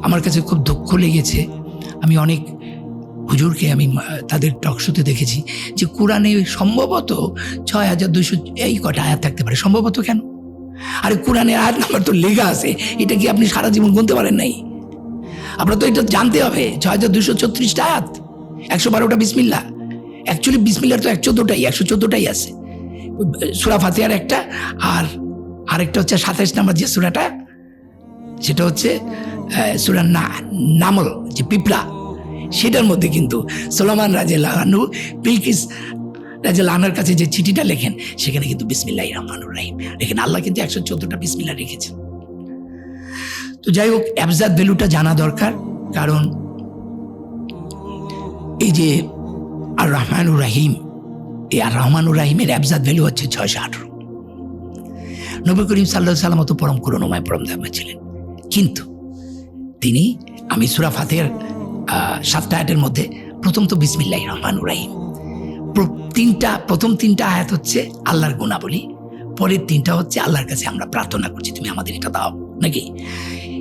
আমার কাছে খুব দুঃখ লেগেছে। আমি অনেক হুজুরকে আমি তাদের টকশোতে দেখেছি যে কোরআনে সম্ভবত 6200 এই কটা আয়াত থাকতে পারে। সম্ভবত কেন? আরে কোরআনে আয়াত নাম্বার তো লেখা আছে, এটা কি আপনি সারা জীবন গুনতে পারেন নাই? আপনার তো এটা জানতে হবে। 6234টা আয়াত, 112টা বিসমিল্লাহ। অ্যাকচুয়ালি বিসমিল্লার তো 114টাই আছে। সূরা ফাতিহার একটা, আর আরেকটা হচ্ছে 27 নম্বর যে সূরাটা, সেটা হচ্ছে সূরা নামল, যে পিঁপড়া, সেটার মধ্যে কিন্তু সুলাইমান রাদিয়াল্লাহু আনহু বিলকিস রাদিয়াল্লাহু আনহার কাছে যে চিঠিটা লেখেন সেখানে কিন্তু বিসমিল্লাহির রহমানির রহিম লেখেন। আল্লাহ কিন্তু 114টা বিসমিল্লাহ রেখেছেন। তো যাই হোক, অ্যাবজাদ ভ্যালুটা জানা দরকার, কারণ এই যে আর রহমানুর রাহিম, এই আর রহমানুর রাহিমের অ্যাবজাদ ভ্যালু হচ্ছে 618। নবী করিম সাল্লাল্লাহু আলাইহি ওয়াসাল্লাম তো পরম করুণাময়, পরম দয়াময় ছিলেন, কিন্তু তিনি, আমি সূরা ফাতিহার 7টা আয়াতের মধ্যে প্রথম তো বিসমিল্লাহির রহমানির রহিম, প্রথম 3টা আয়াত হচ্ছে আল্লাহর গুণাবলী, পরের 3টা হচ্ছে আল্লাহর কাছে আমরা প্রার্থনা করছি তুমি আমাদের এটা দাও, নাকি?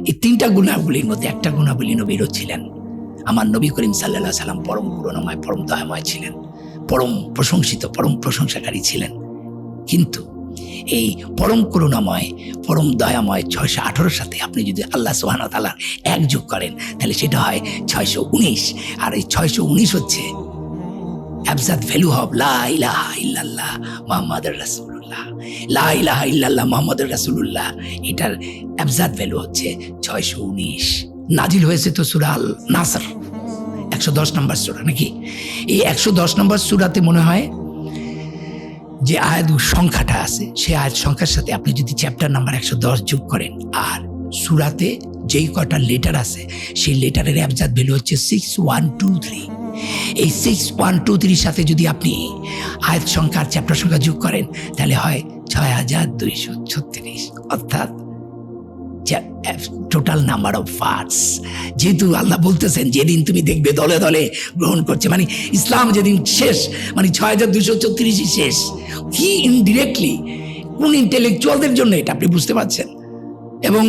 এই 3টা গুণাবলীর মধ্যে একটা গুণাবলী নবীরও ছিলেন। আমার নবী করিম সাল্লাল্লাহু আলাইহি ওয়াসাল্লাম পরম করুণাময়, পরম দয়াময় ছিলেন, পরম প্রশংসিত, পরম প্রশংসাকারী ছিলেন। কিন্তু এই পরম করুণাময়, পরম দয়াময় 618 সাথে আপনি যদি আল্লাহ সুবহানাহু ওয়া তাআলার এক যোগ করেন তাহলে সেটা হয় 619। আর এই 619 হচ্ছে অ্যাবজাদ ভ্যালু অফ লা ইলাহা ইল্লাল্লাহ মুহাম্মাদুর রাসূলুল্লাহ। লা ইলাহা ইল্লাল্লাহ মুহাম্মাদুর রাসূলুল্লাহ, এটার অ্যাবজাদ ভ্যালু হচ্ছে 619। নাজিল হয়েছে তো সূরা আল নাসর, 110 নম্বর সূরা, নাকি? এই 110 নম্বর সূরাতে মনে হয় যে আয়াত সংখ্যাটা আছে, সেই আয়াত সংখ্যার সাথে আপনি যদি চ্যাপ্টার নাম্বার 110 যোগ করেন, আর সূরাতে যেই কটা লেটার আছে সেই লেটারের অ্যাবজাদ ভ্যালু হচ্ছে 6123। এই 6123 সাথে যদি আপনি আয়াত সংখ্যা আর চ্যাপ্টার সংখ্যা যোগ করেন তাহলে হয় 6236, অর্থাৎ টোটাল নাম্বার অফ পার্টস। যেহেতু আল্লাহ বলতেছেন যেদিন তুমি দেখবে দলে দলে গ্রহণ করছে, মানে ইসলাম যেদিন শেষ, মানে 6234 শেষ। কি ইনডিরেক্টলি, কোন ইন্টেলেকচুয়ালদের জন্য এটা আপনি বুঝতে পারছেন? এবং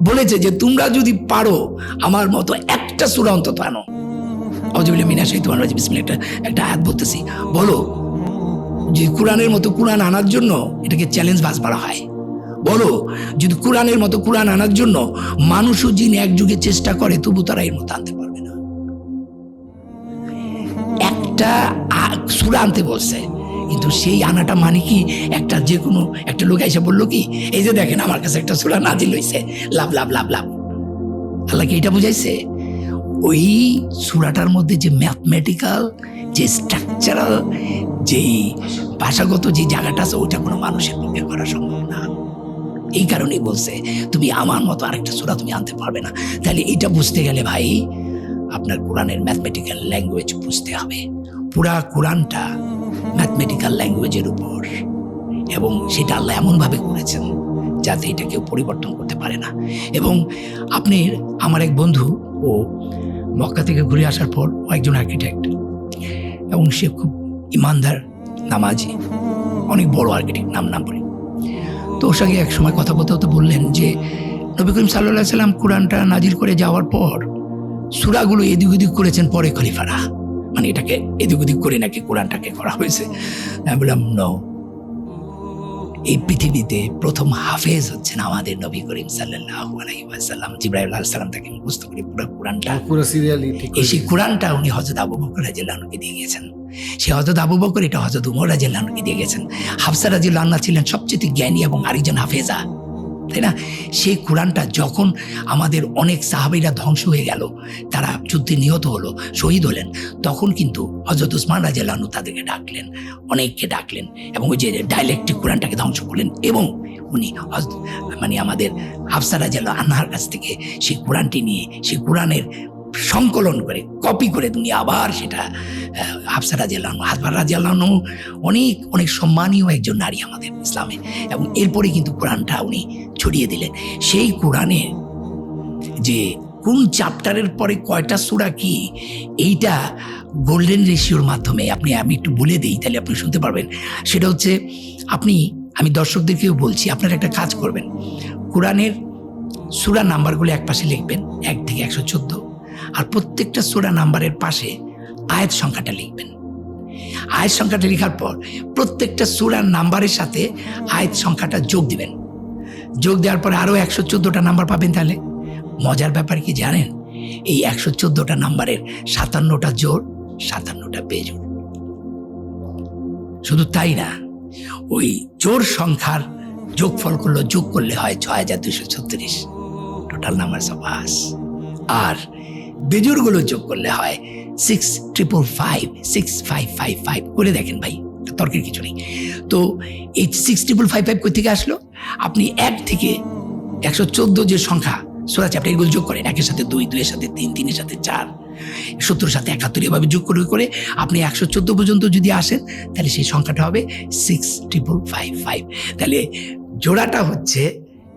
বলেছে যে তোমরা যদি পারো আমার মতো একটা সূরা অন্তত আনো। আউযুবিল্লাহি মিনাশ শাইতানির রাজিম, বিসমিল্লাহ, একটা আয়াত বলতেছি, বলো যে কোরআনের মতো কোরআন আনার জন্য, এটাকে চ্যালেঞ্জ বাস বলা হয়। বলো যদি কোরআনের মতো কোরআন আনার জন্য মানুষ ও জিন একযুগে চেষ্টা করে তবু তারা এর মতো আনতে পারবে না। একটা সূরা আনতে বলছে, কিন্তু সেই আনাটা মানে কি একটা যে কোনো একটা লোক এসে বললো কি এই যে দেখেন আমার কাছে একটা সূরা নাজিল হইছে, লাভ লাভ লাভ লাভ। আল্লাহ কি এটা বুঝাইছে? ওই সূরাটার মধ্যে যে ম্যাথমেটিক্যাল, যে স্ট্রাকচারাল, যেই ভাষাগত যে জায়গাটা আছে ওইটা কোনো মানুষের পক্ষে করা সম্ভব না। এই কারণেই বলছে তুমি আমার মতো আরেকটা সূরা তুমি আনতে পারবে না। তাহলে এটা বুঝতে গেলে ভাই আপনার কোরআনের ম্যাথমেটিক্যাল ল্যাঙ্গুয়েজ বুঝতে হবে। পুরা কোরআনটা ম্যাথমেটিক্যাল ল্যাঙ্গুয়েজের উপর, এবং সেটা আল্লাহ এমনভাবে করেছেন যাতে এটা কেউ পরিবর্তন করতে পারে না। এবং আপনি, আমার এক বন্ধু, ও মক্কা থেকে ঘুরে আসার পর ও একজন আর্কিটেক্ট, এবং সে খুব ইমানদার, নামাজি, অনেক বড় আর্কিটেক্ট, নাম বলি। তো ওর সঙ্গে এক সময় কথা বলতে হতে বললেন যে নবী করিম সাল্লাল্লাহু আলাইহি ওয়াসাল্লাম কোরআনটা নাজিল করে যাওয়ার পর সূরাগুলো এদিক ওদিক করেছেন পরে খলিফারা, মানে এটাকে এদিক ওদিক করে নাকি কোরআনটাকে করা হয়েছে। আমি বললাম নো, এই পৃথিবীতে প্রথম হাফেজ হচ্ছেন আমাদের নবী করিম সাল্লাল্লাহু আলাইহি ওয়াসাল্লাম। জিবরাইল আলাইহিস সালাম তাকে মুখস্থ করে পুরো কোরআনটা, পুরো সিরিয়ালি ঠিক করে সেই কোরআনটা উনি হযরত আবু বকর রাদিয়াল্লাহু আনহুকে দিয়ে গেছেন। সে হযরত আবু বকর, এটা হযরত উমর রাদিয়াল্লাহু আনহুকে দিয়ে গেছেন। হাফসা রাদিয়াল্লাহু আনহা ছিলেন সবচেয়ে জ্ঞানী এবং আরেকজন হাফেজা, তাই না? সেই কোরআনটা যখন আমাদের অনেক সাহাবীরা ধ্বংস হয়ে গেল, তারা যুদ্ধে নিহত হলো, শহীদ হলেন, তখন কিন্তু হযরত উসমান রাদিয়াল্লাহু আনহু তাদেরকে ডাকলেন, অনেককে ডাকলেন এবং ওই যে ডাইলেক্টিক কোরআনটাকে ধ্বংস করলেন এবং উনি মানে আমাদের হাফসা রাদিয়াল্লাহু আনহার কাছ থেকে সেই কোরআনটি নিয়ে সেই কোরআনের সংকলন করে কপি করে উনি আবার সেটা হাফসা রাদিয়াল্লাহু আনহা, হাফসা রাদিয়াল্লাহু আনহু অনেক অনেক সম্মানীয় একজন নারী আমাদের ইসলামে, এবং এরপরে কিন্তু কোরআনটা উনি ছড়িয়ে দিলেন। সেই কোরআনের যে কোন চ্যাপ্টারের পরে কয়টা সূরা কি, এইটা গোল্ডেন রেশিওর মাধ্যমে আমি একটু বলে দিই, তাহলে আপনি শুনতে পারবেন। সেটা হচ্ছে আমি দর্শকদেরকেও বলছি, আপনারা একটা কাজ করবেন, কোরআনের সূরা নাম্বারগুলো এক পাশে লিখবেন 1 থেকে 114, আর প্রত্যেকটা সূরা নাম্বারের পাশে আয়াত সংখ্যাটা লিখবেন। আয়াত সংখ্যাটা লেখার পর প্রত্যেকটা সূরার নাম্বারের সাথে আয়াত সংখ্যাটা যোগ দিবেন। যোগ দেওয়ার পরে আরও 114টা নাম্বার পাবেন। তাহলে মজার ব্যাপার কি জানেন, এই 114টা নাম্বারের 57টা জোড়, 57টা বেজোড়। শুধু তাই না, ওই জোড় সংখ্যার যোগফল যোগ করলে হয় 6236 টোটাল নাম্বার অফ আস, আর বেজোড়গুলো যোগ করলে হয় 6555 করে দেখেন ভাই, তর্কের কিছু নেই। তো এই 6555 কই থেকে আসলো? আপনি 1 থেকে 114 যে সংখ্যা সূরা চ্যাপ্টার, এগুলো যোগ করেন, 1-এর সাথে 2, 2-এর সাথে 3, 3-এর সাথে 4, 70-এর সাথে 71, এভাবে যোগ করে আপনি 114 পর্যন্ত যদি আসেন, তাহলে সেই সংখ্যাটা হবে 6555। তাহলে জোড়াটা হচ্ছে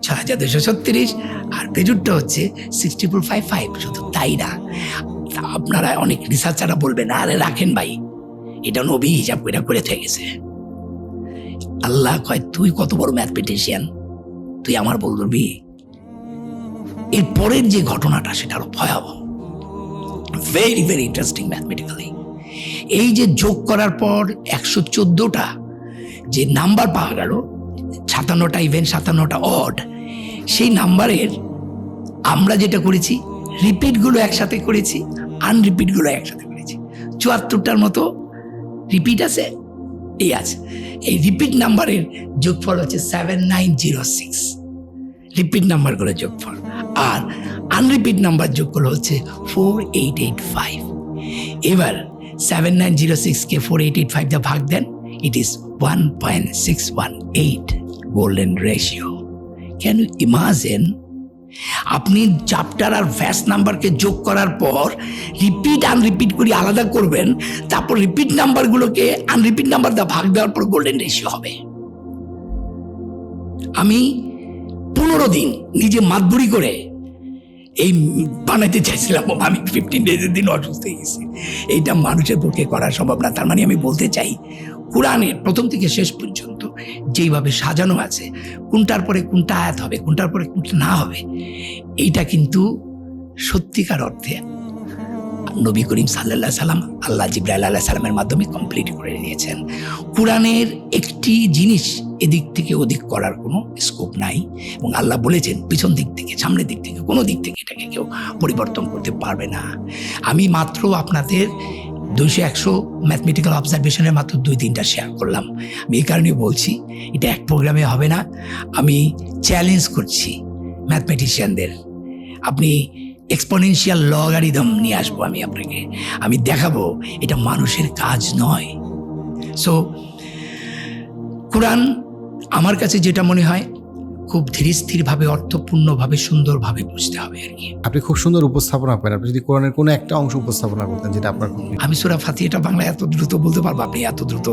6236 আর বেজোড়টা হচ্ছে 6555। শুধু তাই না, আপনারা অনেক রিসার্চাররা বলবেন, আরে রাখেন ভাই, এটা নবী হিসাব করে গেছে। আল্লাহ কয়, তুই কত বড় ম্যাথমেটিশিয়ান, তুই আমার বলবি? এর পরের যে ঘটনাটা সেটা আরো ভয়াবহ, ভেরি ভেরি ইন্টারেস্টিং ম্যাথমেটিক্যালি। এই যে যোগ করার পর 114টা যে নাম্বার পাওয়া গেল, 57টা ইভেন 57টা অড, সেই নাম্বারের আমরা যেটা করেছি, রিপিটগুলো একসাথে করেছি, আনরিপিটগুলো একসাথে করেছি। 74টার মতো রিপিট আছে, এই আছে। এই রিপিট নাম্বারের যোগফল হচ্ছে 7906, রিপিট নাম্বারগুলো যোগফল, আর আনরিপিট নাম্বার যোগফল হচ্ছে 4885। এবার 7906কে 4885 দিয়ে ভাগ দেন, it is 1.618 golden ratio. Can you imagine? আপনি চ্যাপ্টার আর ভ্যাস নাম্বারকে যোগ করার পর রিপিট আনরিপিট করে আলাদা করবেন, তারপর রিপিট নাম্বারগুলোকে আনরিপিট নাম্বার দিয়ে ভাগ দেওয়ার পর গোল্ডেন রেশিও হবে। আমি 15 দিন নিজে মাতবুরি করে এই বানাইতে চাইছিলাম, আমি 15 ডেজের দিন অসুস্থ হয়ে গেছি। এইটা মানুষের পক্ষে করা সম্ভব না। তার মানে আমি বলতে চাই, কোরআনের প্রথম থেকে শেষ পর্যন্ত যেইভাবে সাজানো আছে, কোনটার পরে কোনটা আয়াত হবে, কোনটার পরে কোনটা না হবে, এইটা কিন্তু সত্যিকার অর্থে নবী করিম সাল্লাল্লাহু আলাইহি সাল্লাম আল্লাহ জিবরাইল আলাইহিস সালামের মাধ্যমে কমপ্লিট করে দিয়েছেন। কোরআনের একটি জিনিস এদিক থেকে ওদিক করার কোনো স্কোপ নাই, এবং আল্লাহ বলেছেন পিছন দিক থেকে সামনের দিক থেকে কোনো দিক থেকে এটাকে কেউ পরিবর্তন করতে পারবে না। আমি মাত্র আপনাদের 200-100 ম্যাথমেটিক্যাল অবজারভেশনের মাত্র 2-3টা শেয়ার করলাম। আমি এই কারণে বলছি, এটা এক প্রোগ্রামে হবে না। আমি চ্যালেঞ্জ করছি ম্যাথমেটিশিয়ানদের, আপনি এক্সপোনেনশিয়াল লগারিদম নিয়ে আসবো আপনাকে, আমি দেখাবো এটা মানুষের কাজ নয়। সো কোরআন আমার কাছে যেটা মনে হয়, খুব ধীরে স্থিরভাবে, অর্থপূর্ণভাবে, সুন্দরভাবে বুঝতে হবে আর কি। আপনি খুব সুন্দর উপস্থাপনা করেন। আপনি যদি কোরআনের কোনো একটা অংশ উপস্থাপনা করতেন যেটা আপনার খুব... আমি সূরা ফাতিহাটা বাংলায় এত দ্রুত বলতে পারবো, আপনি এত দ্রুত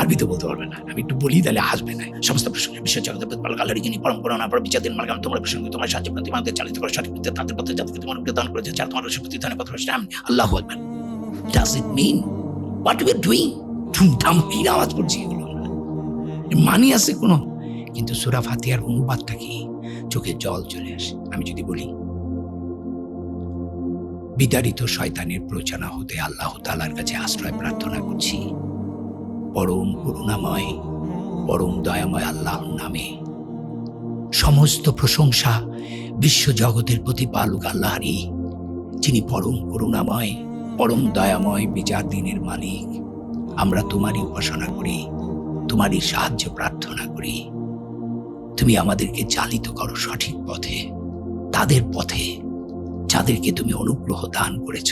আরবিতে বলতে পারবেন না। আমি একটু বলি, তাহলে আসবে না। সমস্ত প্রসঙ্গে বিশ্ব জগতের প্রতিপালক আল্লাহর যিনি পরম করুণা পর বিচারদিন মার্গাম, তোমার প্রসঙ্গে তোমার সাহায্য করে তোমাদের চালিত করে সঠিক পথে তাদের পথে যাদেরকে তোমার দান করেছে, যারা তোমার শক্তি দানে পথ রয়েছে। আল্লাহু আকবার। Does it mean what you are doing? ধুমধাম কি আওয়াজ করছি, এগুলো মানি আছে কোনো? কিন্তু সূরা ফাতিহার অনুবাদটা কি? চোখে জল চলে আসে। আমি যদি বলি, বিতাড়িত শয়তানের প্ররোচনা হতে আল্লাহ তাআলার কাছে আশ্রয় প্রার্থনা করছি, পরম করুণাময় পরম দয়াময় আল্লাহর নামে। সমস্ত প্রশংসা বিশ্ব জগতের প্রতিপালক আল্লাহরই, যিনি পরম করুণাময়, পরম দয়াময়, বিচার দিনের মালিক। আমরা তোমারই উপাসনা করি, তোমারই সাহায্য প্রার্থনা করি। তুমি আমাদেরকে চালিত করো সঠিক পথে, তাদের পথে যাদেরকে তুমি অনুগ্রহ দান করেছ,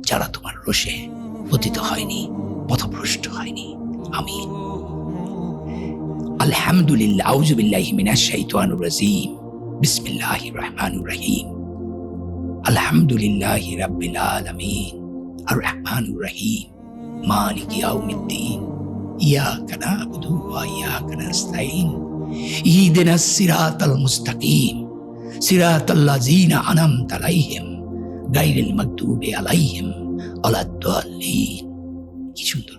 যারা তোমার রোষে পতিত হয়নি, পথভ্রষ্ট হয়নি। আমিন। আলহামদুলিল্লাহ। আউযু বিল্লাহি মিনাশ শাইতানির রাজিম। বিসমিল্লাহির রহমানির রহিম। আলহামদুলিল্লাহি রাব্বিল আলামিন আর রহমানির রহিম মালিকি ইয়াউমিদ্দিন ইয়াকা না'বুদু ওয়া ইয়াকা নাস্তাঈন ইহদিনাস সিরাতাল মুস্তাকিম সিরাতাল লাযিনা আন'আমতা আলাইহিম গায়রিল মাগদুবি আলাইহিম ওয়ালাদ-দাল্লিন। কি সুন্দর।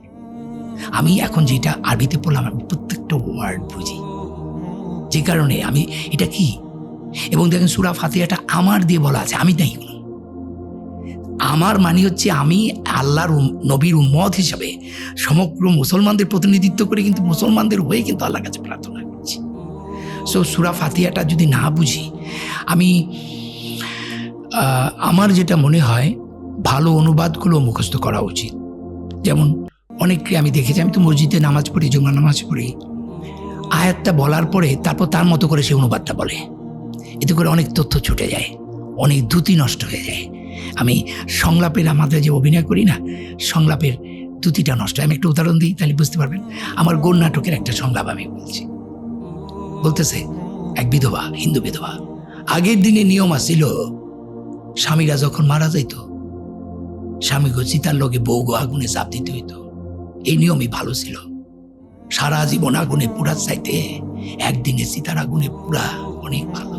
আমি এখন যেটা আরবিতে পড়লাম, আমি প্রত্যেকটা ওয়ার্ড বুঝি, যে কারণে আমি এটা কি, এবং দেখেন সূরা ফাতিহাটা আমার দিয়ে বলা আছে, আমি নাই। আমার মানে হচ্ছে আমি আল্লাহর নবীর উম্মত হিসাবে সমগ্র মুসলমানদের প্রতিনিধিত্ব করে কিন্তু মুসলমানদের হয়ে কিন্তু আল্লাহর কাছে প্রার্থনা করছি। সো সূরা ফাতিহাটা যদি না বুঝি, আমি আমার যেটা মনে হয় ভালো অনুবাদগুলো মুখস্থ করা উচিত। যেমন অনেককে আমি দেখেছি, আমি তো মসজিদে নামাজ পড়ি, জুমা নামাজ পড়ি, আয়াতটা বলার পরে তারপর তার মতো করে সে অনুবাদটা বলে। এতে করে অনেক তথ্য ছুটে যায়, অনেক দ্রুতি নষ্ট হয়ে যায়। আমি সংলাপের, আমাদের যে অভিনয় করি না, সংলাপের দ্রুতিটা নষ্ট। আমি একটা উদাহরণ দিই, তাহলে বুঝতে পারবেন। আমার গোল নাটকের একটা সংলাপ আমি বলছি। বলতেছে এক বিধবা, হিন্দু বিধবা, আগের দিনে নিয়ম আসছিল, স্বামীরা যখন মারা যাইত, স্বামী গো চিতার লগে বউ গো আগুনে চাপ দিতে হইতো। এই নিয়মই ভালো ছিল। সারা জীবন আগুনে পুরা চাইতে একদিনে চিতার আগুনে পুরা অনেক ভালো।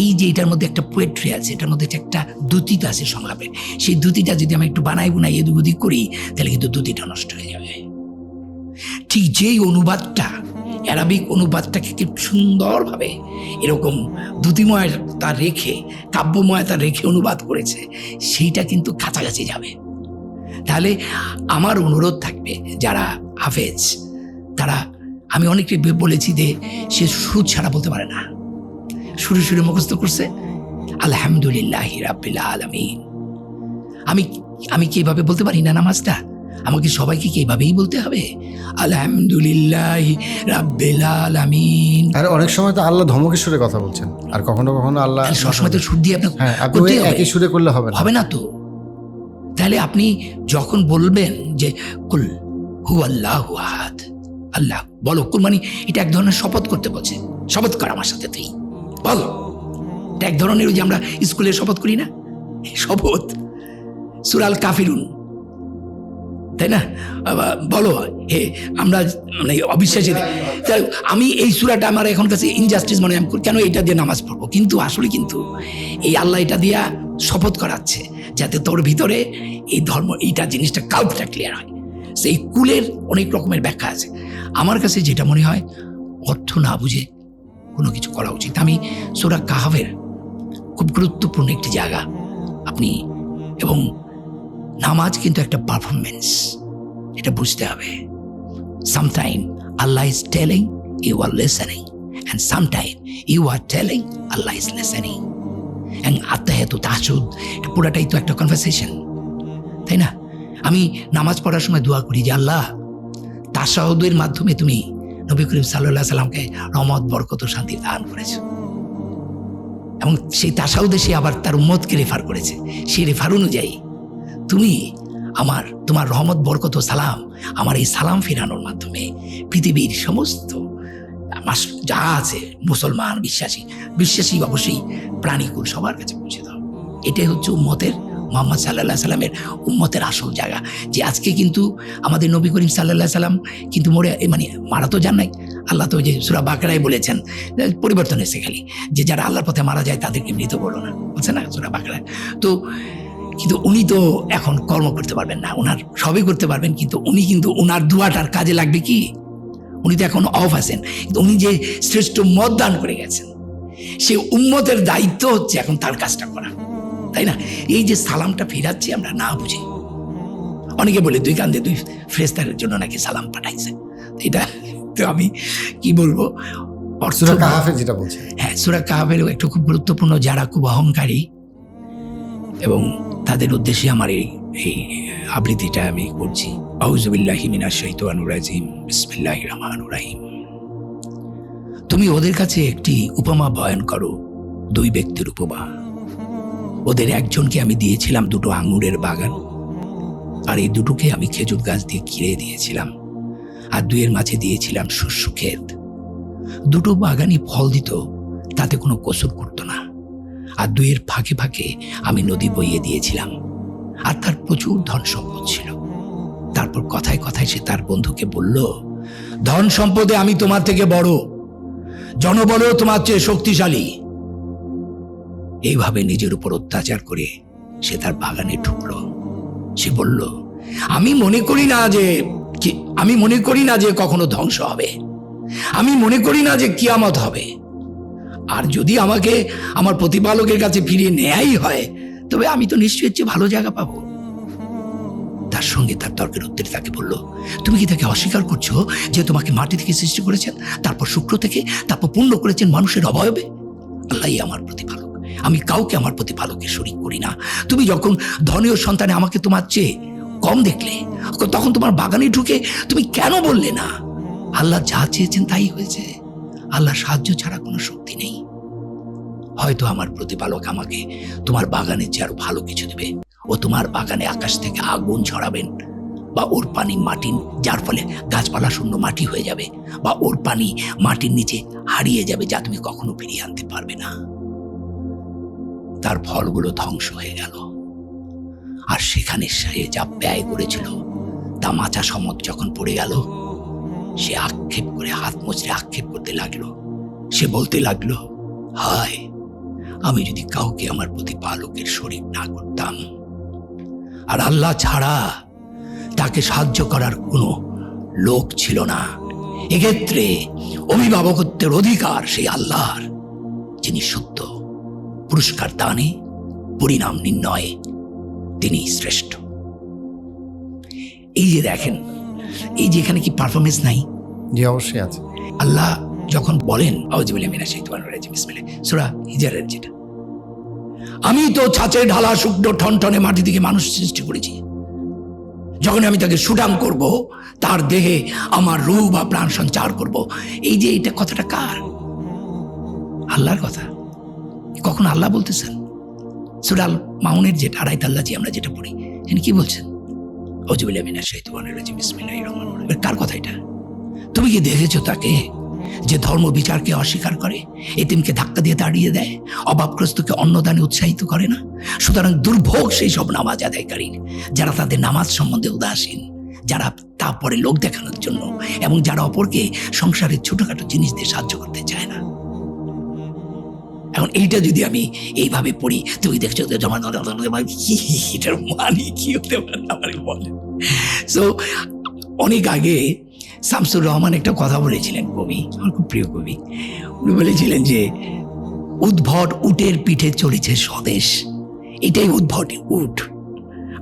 এই যে এটার মধ্যে একটা পোয়েট্রি আছে, এটার মধ্যে একটা দ্যুতিটা আছে সংলাপের। সেই দ্যুতিটা যদি আমি একটু বানাই বুনাই এদিক ওদিক করি, তাহলে কিন্তু দ্যুতিটা নষ্ট হয়ে যাবে। ঠিক যেই অনুবাদটা, অ্যারাবিক অনুবাদটাকে কি সুন্দরভাবে এরকম দ্যুতিময়তা রেখে, কাব্যময়তা রেখে অনুবাদ করেছে, সেইটা কিন্তু কাছাকাছি যাবে। তাহলে আমার অনুরোধ থাকবে, যারা হাফেজ তারা, আমি অনেককে বলেছি যে সে সুর ছাড়া বলতে পারে না, সুরে সুরে মুখস্থ করছে আলহামদুলিল্লাহি রাব্বিল আলামিন। আমি কি এভাবে বলতে পারি না নামাজটা? আমাকে সবাইকে কি এভাবেই বলতে হবে? আলহামদুলিল্লাহি রাব্বিল আলামিন। আর অনেক সময় তো আল্লাহ ধমকের সুরে কথা বলছেন, আর কখনো কখনো আল্লাহ সবসময় তো সুর দিয়ে আপনি একই সুরে করলে হবে না তো। তাহলে আপনি যখন বলবেন যে কুল হুয়াল্লাহু আহাদ, আল্লাহ বলো, কুল মানে এটা এক ধরনের শপথ করতে বলছে। শপথ কর আমার সাথে, তুই বলো। এটা এক ধরনের, ওই যে আমরা স্কুলে শপথ করি না, শপথ। সূরা আল কাফিরুন, তাই না? বলো হে আমরা মানে অবিশ্বাসী। আমি এই সূরাটা আমার এখন কাছে ইনজাস্টিস মনে হয়, কেন এটা দিয়ে নামাজ পড়বো? কিন্তু আসলে কিন্তু এই আল্লাহ এটা দিয়া শপথ করাচ্ছে যাতে তোর ভিতরে এই ধর্ম, এইটা জিনিসটা কাল্পটা ক্লিয়ার হয়। সেই কুলের অনেক রকমের ব্যাখ্যা আছে। আমার কাছে যেটা মনে হয়, অর্থ না বুঝে কোনো কিছু করা উচিত। আমি সূরা কাহফের খুব গুরুত্বপূর্ণ একটি জায়গা আপনি, এবং নামাজ কিন্তু একটা পারফরমেন্স, এটা বুঝতে হবে। সামটাইম আল্লাহ is telling, you are listening, and sometime you are telling, আল্লাহ ইজ লিসেনিং। অ্যান্ড আত্মাহেতু তাহাজ্জুদ, এটা পুরাটাই তো একটা কনভারসেশন, তাই না? আমি নামাজ পড়ার সময় দোয়া করি যে আল্লাহ, তাশাহুদের মাধ্যমে তুমি নবী করিম সাল্লাল্লাহু আলাইহি সাল্লামকে রহমত, বরকত ও শান্তি দান করেছো, এবং সেই তাশাহুদে সে আবার তার উম্মতকে রেফার করেছে। সেই রেফার অনুযায়ী তুমি তোমার রহমত, বরকত ও সালাম, আমার এই সালাম ফেরানোর মাধ্যমে পৃথিবীর সমস্ত যা আছে মুসলমান, বিশ্বাসী অবশ্যই প্রাণীকুল সবার কাছে পৌঁছে দাও। এটাই হচ্ছে উম্মতের, মুহাম্মদ সাল্লাল্লাহু আলাইহি সাল্লামের উম্মতের আসল জায়গা। যে আজকে কিন্তু আমাদের নবী করিম সাল্লাল্লাহু আলাইহি সাল্লাম কিন্তু মারা তো যান নাই। আল্লাহ তো যে সূরা বাকারায় বলেছেন, পরিবর্তন এসে খালি যে যারা আল্লাহর পথে মারা যায় তাদেরকে মৃত বলো না, বলছে না সূরা বাকারায়। তো কিন্তু উনি তো এখন কর্ম করতে পারবেন না, ওনার সবই করতে পারবেন, কিন্তু উনি কিন্তু ওনার দুয়াটার কাজে লাগবে কি? উনি তো এখন অফ আছেন, কিন্তু উনি যে শ্রেষ্ঠ মত দান করে গেছেন, সে উম্মতের দায়িত্ব হচ্ছে এখন তার কাজটা করা, তাই না? এই যে সালামটা ফেরাচ্ছি আমরা না বুঝে, অনেকে বলে দুই কান্দে দুই ফেরেশতার জন্য নাকি সালাম পাঠাইছে। এটা তো আমি কি বলবো, সূরা কাহাফে যেটা বলছে, হ্যাঁ সূরা কাহাফের একটা খুব গুরুত্বপূর্ণ, যারা খুব অহংকারী এবং তাদের উদ্দেশ্যে আমার এই আবৃত্তিটা আমি করছি। আউযু বিল্লাহি মিনাশ শাইতানির রাজিম, বিসমিল্লাহির রহমানির রহিম। তুমি ওদের কাছে একটি উপমা বয়ান করো, দুই ব্যক্তির উপমা। ওদের একজনকে আমি দিয়েছিলাম দুটো আঙুরের বাগান, আর এই দুটোকে আমি খেজুর গাছ দিয়ে ঘিরে দিয়েছিলাম, আর দুইয়ের মাঝে দিয়েছিলাম শস্য ক্ষেত। দুটো বাগানই ফল দিত, তাতে কোনো কসুর করতো না। আর দুইয়ের ফাঁকে ফাঁকে আমি নদী বইয়ে দিয়েছিলাম, আর তার প্রচুর ধন সম্পদ ছিল। তারপর কথায় কথায় সে তার বন্ধুকে বলল, ধন সম্পদে আমি তোমার থেকে বড়, জনবলও তোমার চেয়ে শক্তিশালী। এইভাবে নিজের উপর অত্যাচার করে সে তার বাগানে ঢুকলো। সে বলল, আমি মনে করি না যে কখনো ধ্বংস হবে, আমি মনে করি না যে কিয়ামত হবে, আর যদি আমাকে আমার প্রতিপালকের কাছে ফিরিয়ে নেয়াই হয়, তবে আমি তো নিশ্চয়ই চেয়ে ভালো জায়গা পাবো। তার সঙ্গে তার তর্কের উত্তরে তাকে বলল, তুমি কি তাকে অস্বীকার করছো যে তোমাকে মাটি থেকে সৃষ্টি করেছেন, তারপর শুক্র থেকে, তারপর পূর্ণ করেছেন মানুষের অবয়বে? আল্লাহই আমার প্রতিপালক, আমি কাউকে আমার প্রতিপালকের শরীক করি না। তুমি যখন ধনীয় সন্তানে আমাকে তোমার চেয়ে কম দেখলে, তখন তোমার বাগানে ঢুকে তুমি কেন বললে না, আল্লাহ যা চেয়েছেন তাই হয়েছে, আল্লাহ সাহায্য ছাড়া কোনো শক্তি নেই। হয়তো আমার প্রতিপালক আমাকে তোমার বাগানের চেয়ে আরো ভালো কিছু দেবে। ও তোমার বাগানে আকাশ থেকে আগুন ছড়াবেন, বা ওর পানি মাটির, যার ফলে গাছপালা শূন্য মাটি হয়ে যাবে, বা ওর পানি মাটির নিচে হারিয়ে যাবে, যা তুমি কখনো ফিরিয়ে আনতে পারবে না। তার ফলগুলো ধ্বংস হয়ে গেল, আর সেখানে সে যা ব্যয় করেছিল তা মাচা সমত যখন পড়ে গেল, সে আক্ষেপ করে হাত মুচড়ে আক্ষেপ করতে লাগলো। সে বলতে লাগলো, হায়, আমি যদি কাউকে আমার প্রতিপালকের শরীক না করতাম, আর আল্লাহ ছাড়া তাকে সাহায্য করার কোনো লোক ছিল না। এক্ষেত্রে অভিভাবকত্বের অধিকার সেই আল্লাহর, যিনি সত্য, পুরস্কার দানে, পরিণাম নির্ণয়ে তিনি শ্রেষ্ঠ। এই যে দেখেন, এই যে এখানে কি পারফরমেন্স নাই? জি অবশ্যই আছে। আল্লাহ যখন বলেন আউযু বিল্লাহি মিনাশ শাইতানির রাজিম, বিসমিল্লাহ, সূরা হিজরের যেটা, আমি তো ছাঁচে ঢালা শুকনো ঠনঠনে মাটি থেকে মানুষ সৃষ্টি করেছি, যখন আমি তাকে সুঠাম করব, তার দেহে আমার রূহ বা প্রাণ সঞ্চার করব। এই যে এটা কথাটা কার? আল্লাহর কথা। কখন আল্লাহ বলতেছেন? সূরা আল মাউনের যেটা 2 আল্লাহ জি আমরা যেটা পড়ি, তিনি কি বলছেন? আউযু বিল্লাহি মিনাশ শাইতানির রাজিম, বিসমিল্লাহির রহমানির রহিম। কার কথা এটা? তুমি কি দেখেছো তাকে, যে ধর্ম বিচারকে অস্বীকার করে, এতিমকে ধাক্কা দিয়ে তাড়িয়ে দেয়, অভাবগ্রস্তকে অন্নদানে উৎসাহিত করে না? সুতরাং দুর্ভোগ সেই সব নামাজ আদায়কারী, যারা তাদের নামাজ সম্বন্ধে উদাসীন, যারা তারপরে লোক দেখানোর জন্য, এবং যারা অপরকে সংসারের ছোটখাটো জিনিস দিয়ে সাহায্য করতে চায় না। এখন এইটা যদি আমি এইভাবে পড়ি, তুমি দেখছো এটার মানে কি হতে পারে আমাকে বলে। সো অনেক আগে শামসুর রহমান একটা কথা বলেছিলেন, কবি, আমার খুব প্রিয় কবি। উনি বলেছিলেন যে উদ্ভট উটের পিঠে চলেছে স্বদেশ। এটাই উদ্ভট উট,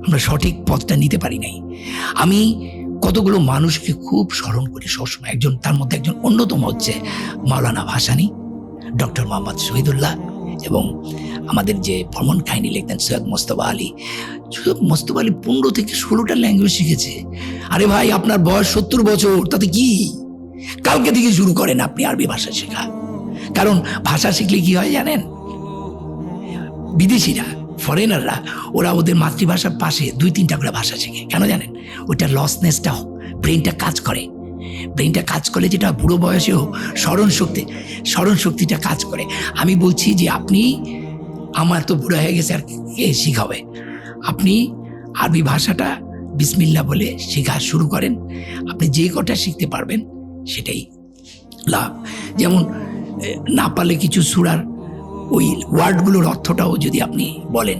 আমরা সঠিক পথটা নিতে পারি নাই। আমি কতগুলো মানুষকে খুব স্মরণ করি সবসময়, তার মধ্যে একজন অন্যতম হচ্ছে মাওলানা ভাসানী, ডক্টর মোহাম্মদ শহীদুল্লাহ, এবং আমাদের যে ভ্রমণ কাহিনী লিখতেন সৈয়দ মোস্তফা আলী। সৈয়দ মোস্তফা আলী 15 থেকে 16টা ল্যাঙ্গুয়েজ শিখেছে। আরে ভাই, আপনার বয়স 70 বছর, তাতে কি? কালকে থেকে শুরু করেন আপনি আরবি ভাষা শেখা। কারণ ভাষা শিখলে কি হয় জানেন? বিদেশিরা, ফরেনাররা, ওরা ওদের মাতৃভাষার পাশে 2-3টা করে ভাষা শেখে। কেন জানেন? ওইটা লসনেসটা, ব্রেনটা কাজ করে। ব্রেনটা কাজ করলে যেটা বুড়ো বয়সেও স্মরণ শক্তিটা কাজ করে। আমি বলছি যে আপনি, আমার তো বুড়ো হয়ে গেছে, আর কে শিখাবে? আপনি আরবি ভাষাটা বিসমিল্লাহ বলে শেখা শুরু করেন, আপনি যে কটা শিখতে পারবেন সেটাই লাভ। যেমন না পারলে কিছু সূরার ওই ওয়ার্ডগুলোর অর্থটাও যদি আপনি বলেন,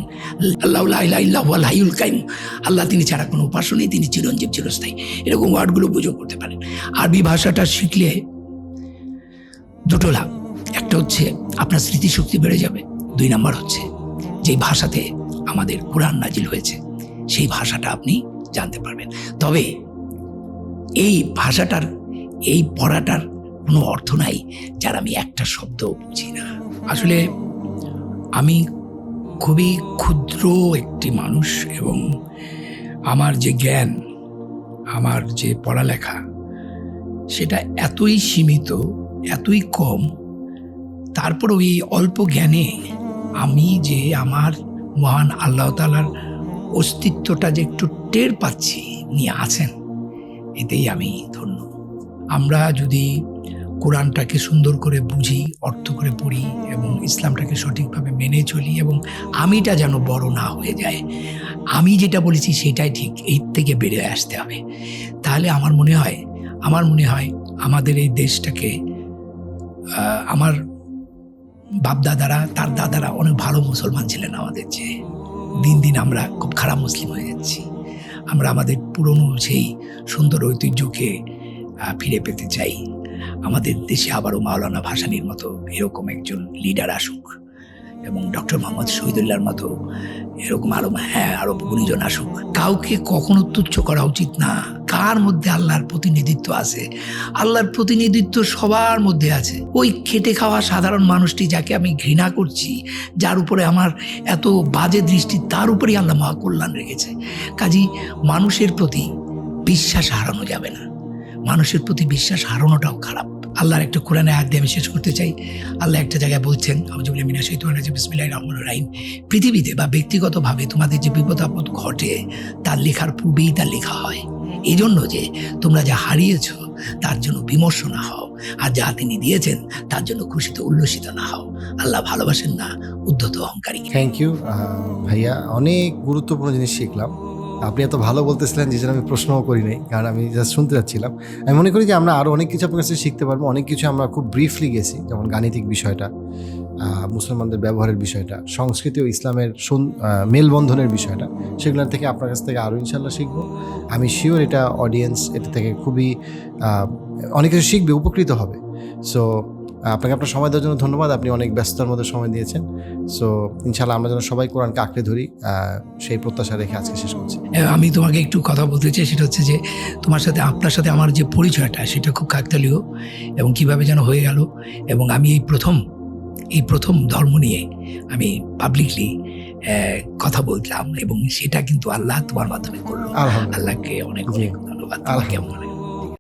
আল্লাহু লা ইলাহা ইল্লা হুয়াল হাইয়ুল কাইয়ুম, আল্লাহ তিনি ছাড়া কোনো উপাস্য নেই, তিনি চিরঞ্জীব চিরস্থায়ী, এরকম ওয়ার্ডগুলো বুঝে করতে পারেন। আরবি ভাষাটা শিখলে দুটো লাভ, একটা হচ্ছে আপনার স্মৃতিশক্তি বেড়ে যাবে, 2 নাম্বার হচ্ছে যে ভাষাতে আমাদের কোরআন নাজিল হয়েছে সেই ভাষাটা আপনি জানতে পারবেন। তবে এই ভাষাটার এই পড়াটার কোনো অর্থ নাই যার আমি একটা শব্দও বুঝি না। আসলে আমি খুবই ক্ষুদ্র একটি মানুষ এবং আমার যে জ্ঞান, আমার যে পড়ালেখা, সেটা এতই সীমিত, এতই কম। তারপর ওই অল্প জ্ঞানে আমি যে আমার মহান আল্লাহ তাআলার অস্তিত্বটা যে একটু টের পাচ্ছি নিয়ে আছেন, এতেই আমি ধন্য। আমরা যদি কোরআনটাকে সুন্দর করে বুঝি, অর্থ করে পড়ি এবং ইসলামটাকে সঠিকভাবে মেনে চলি এবং আমিটা যেন বড় না হয়ে যায়, আমি যেটা বলেছি সেটাই ঠিক, এই থেকে বেরিয়ে আসতে হবে। তাহলে আমার মনে হয় আমাদের এই দেশটাকে আমার বাপদাদারা, তার দাদারা অনেক ভালো মুসলমান ছিলেন আমাদের চেয়ে। দিন দিন আমরা খুব খারাপ মুসলিম হয়ে যাচ্ছি। আমরা আমাদের পুরনো সেই সুন্দর ঐতিহ্যকে ফিরে পেতে চাই। আমাদের দেশে আবারও মাওলানা ভাসানীর মতো এরকম একজন লিডার আসুক এবং ডক্টর মোহাম্মদ শহীদুল্লাহর মতো এরকম আরো গুণীজন আসুক। কাউকে কখনো তুচ্ছ করা উচিত না। কার মধ্যে আল্লাহর প্রতিনিধিত্ব আছে? আল্লাহর প্রতিনিধিত্ব সবার মধ্যে আছে। ওই খেটে খাওয়া সাধারণ মানুষটি যাকে আমি ঘৃণা করছি, যার উপরে আমার এত বাজে দৃষ্টি, তার উপরেই আল্লাহ মহাকল্যাণ রেখেছে। কাজী মানুষের প্রতি বিশ্বাস হারানো যাবে না। মানুষের প্রতি বিশ্বাস হারানোটাও খারাপ। আল্লাহর একটা কোরআনে আয়াত দিয়ে আমি শেষ করতে চাই। আল্লাহ একটা জায়গায় বলছেন, আউযুবিল্লাহি মিনাশ শাইতানির রাজিম, বিসমিল্লাহির রহমানির রহিম, পৃথিবীতে বা ব্যক্তিগতভাবে তোমাদের যে বিপদ আপদ ঘটে তার লেখার পূর্বেই তা লেখা হয়। এই জন্য যে তোমরা যা হারিয়েছ তার জন্য বিমর্ষ না হও, আর যা তিনি দিয়েছেন তার জন্য খুশিতে উল্লসিত না হও। আল্লাহ ভালোবাসেন না উদ্ধত অহংকারী। থ্যাংক ইউ ভাইয়া, অনেক গুরুত্বপূর্ণ জিনিস শিখলাম। আপনি এত ভালো বলতেছিলেন যে জন্য আমি প্রশ্নও করি নাই, কারণ আমি জাস্ট শুনতে যাচ্ছিলাম। আমি মনে করি যে আমরা আরও অনেক কিছু আপনার কাছে শিখতে পারবো। অনেক কিছু আমরা খুব ব্রিফলি গেছি, যেমন গাণিতিক বিষয়টা, মুসলমানদের ব্যবহারের বিষয়টা, সংস্কৃতি ও ইসলামের মেলবন্ধনের বিষয়টা, সেগুলোর থেকে আপনার কাছ থেকে আরও ইনশাল্লাহ শিখবো। আমি শিওর এটা অডিয়েন্স এটা থেকে খুবই অনেক কিছু শিখবে, উপকৃত হবে। সো আপনাকে আপনার সময় দেওয়ার জন্য ধন্যবাদ। আপনি অনেক ব্যস্ততার মধ্যে সময় দিয়েছেন। সো ইনশাল্লাহ আমরা যেন সবাই কোরআনকে আঁকড়ে ধরি, সেই প্রত্যাশা রেখে আজকে শেষ করছি। আমি তোমাকে একটু কথা বলতে চাই, সেটা হচ্ছে যে আপনার সাথে আমার যে পরিচয়টা সেটা খুব কাকতালীয় এবং কিভাবে যেন হয়ে গেল। এবং আমি এই প্রথম ধর্ম নিয়ে আমি পাবলিকলি কথা বললাম এবং সেটা কিন্তু আল্লাহ তোমার মাধ্যমে করলো। আল্লাহকে অনেক অনেক ধন্যবাদ। কেমন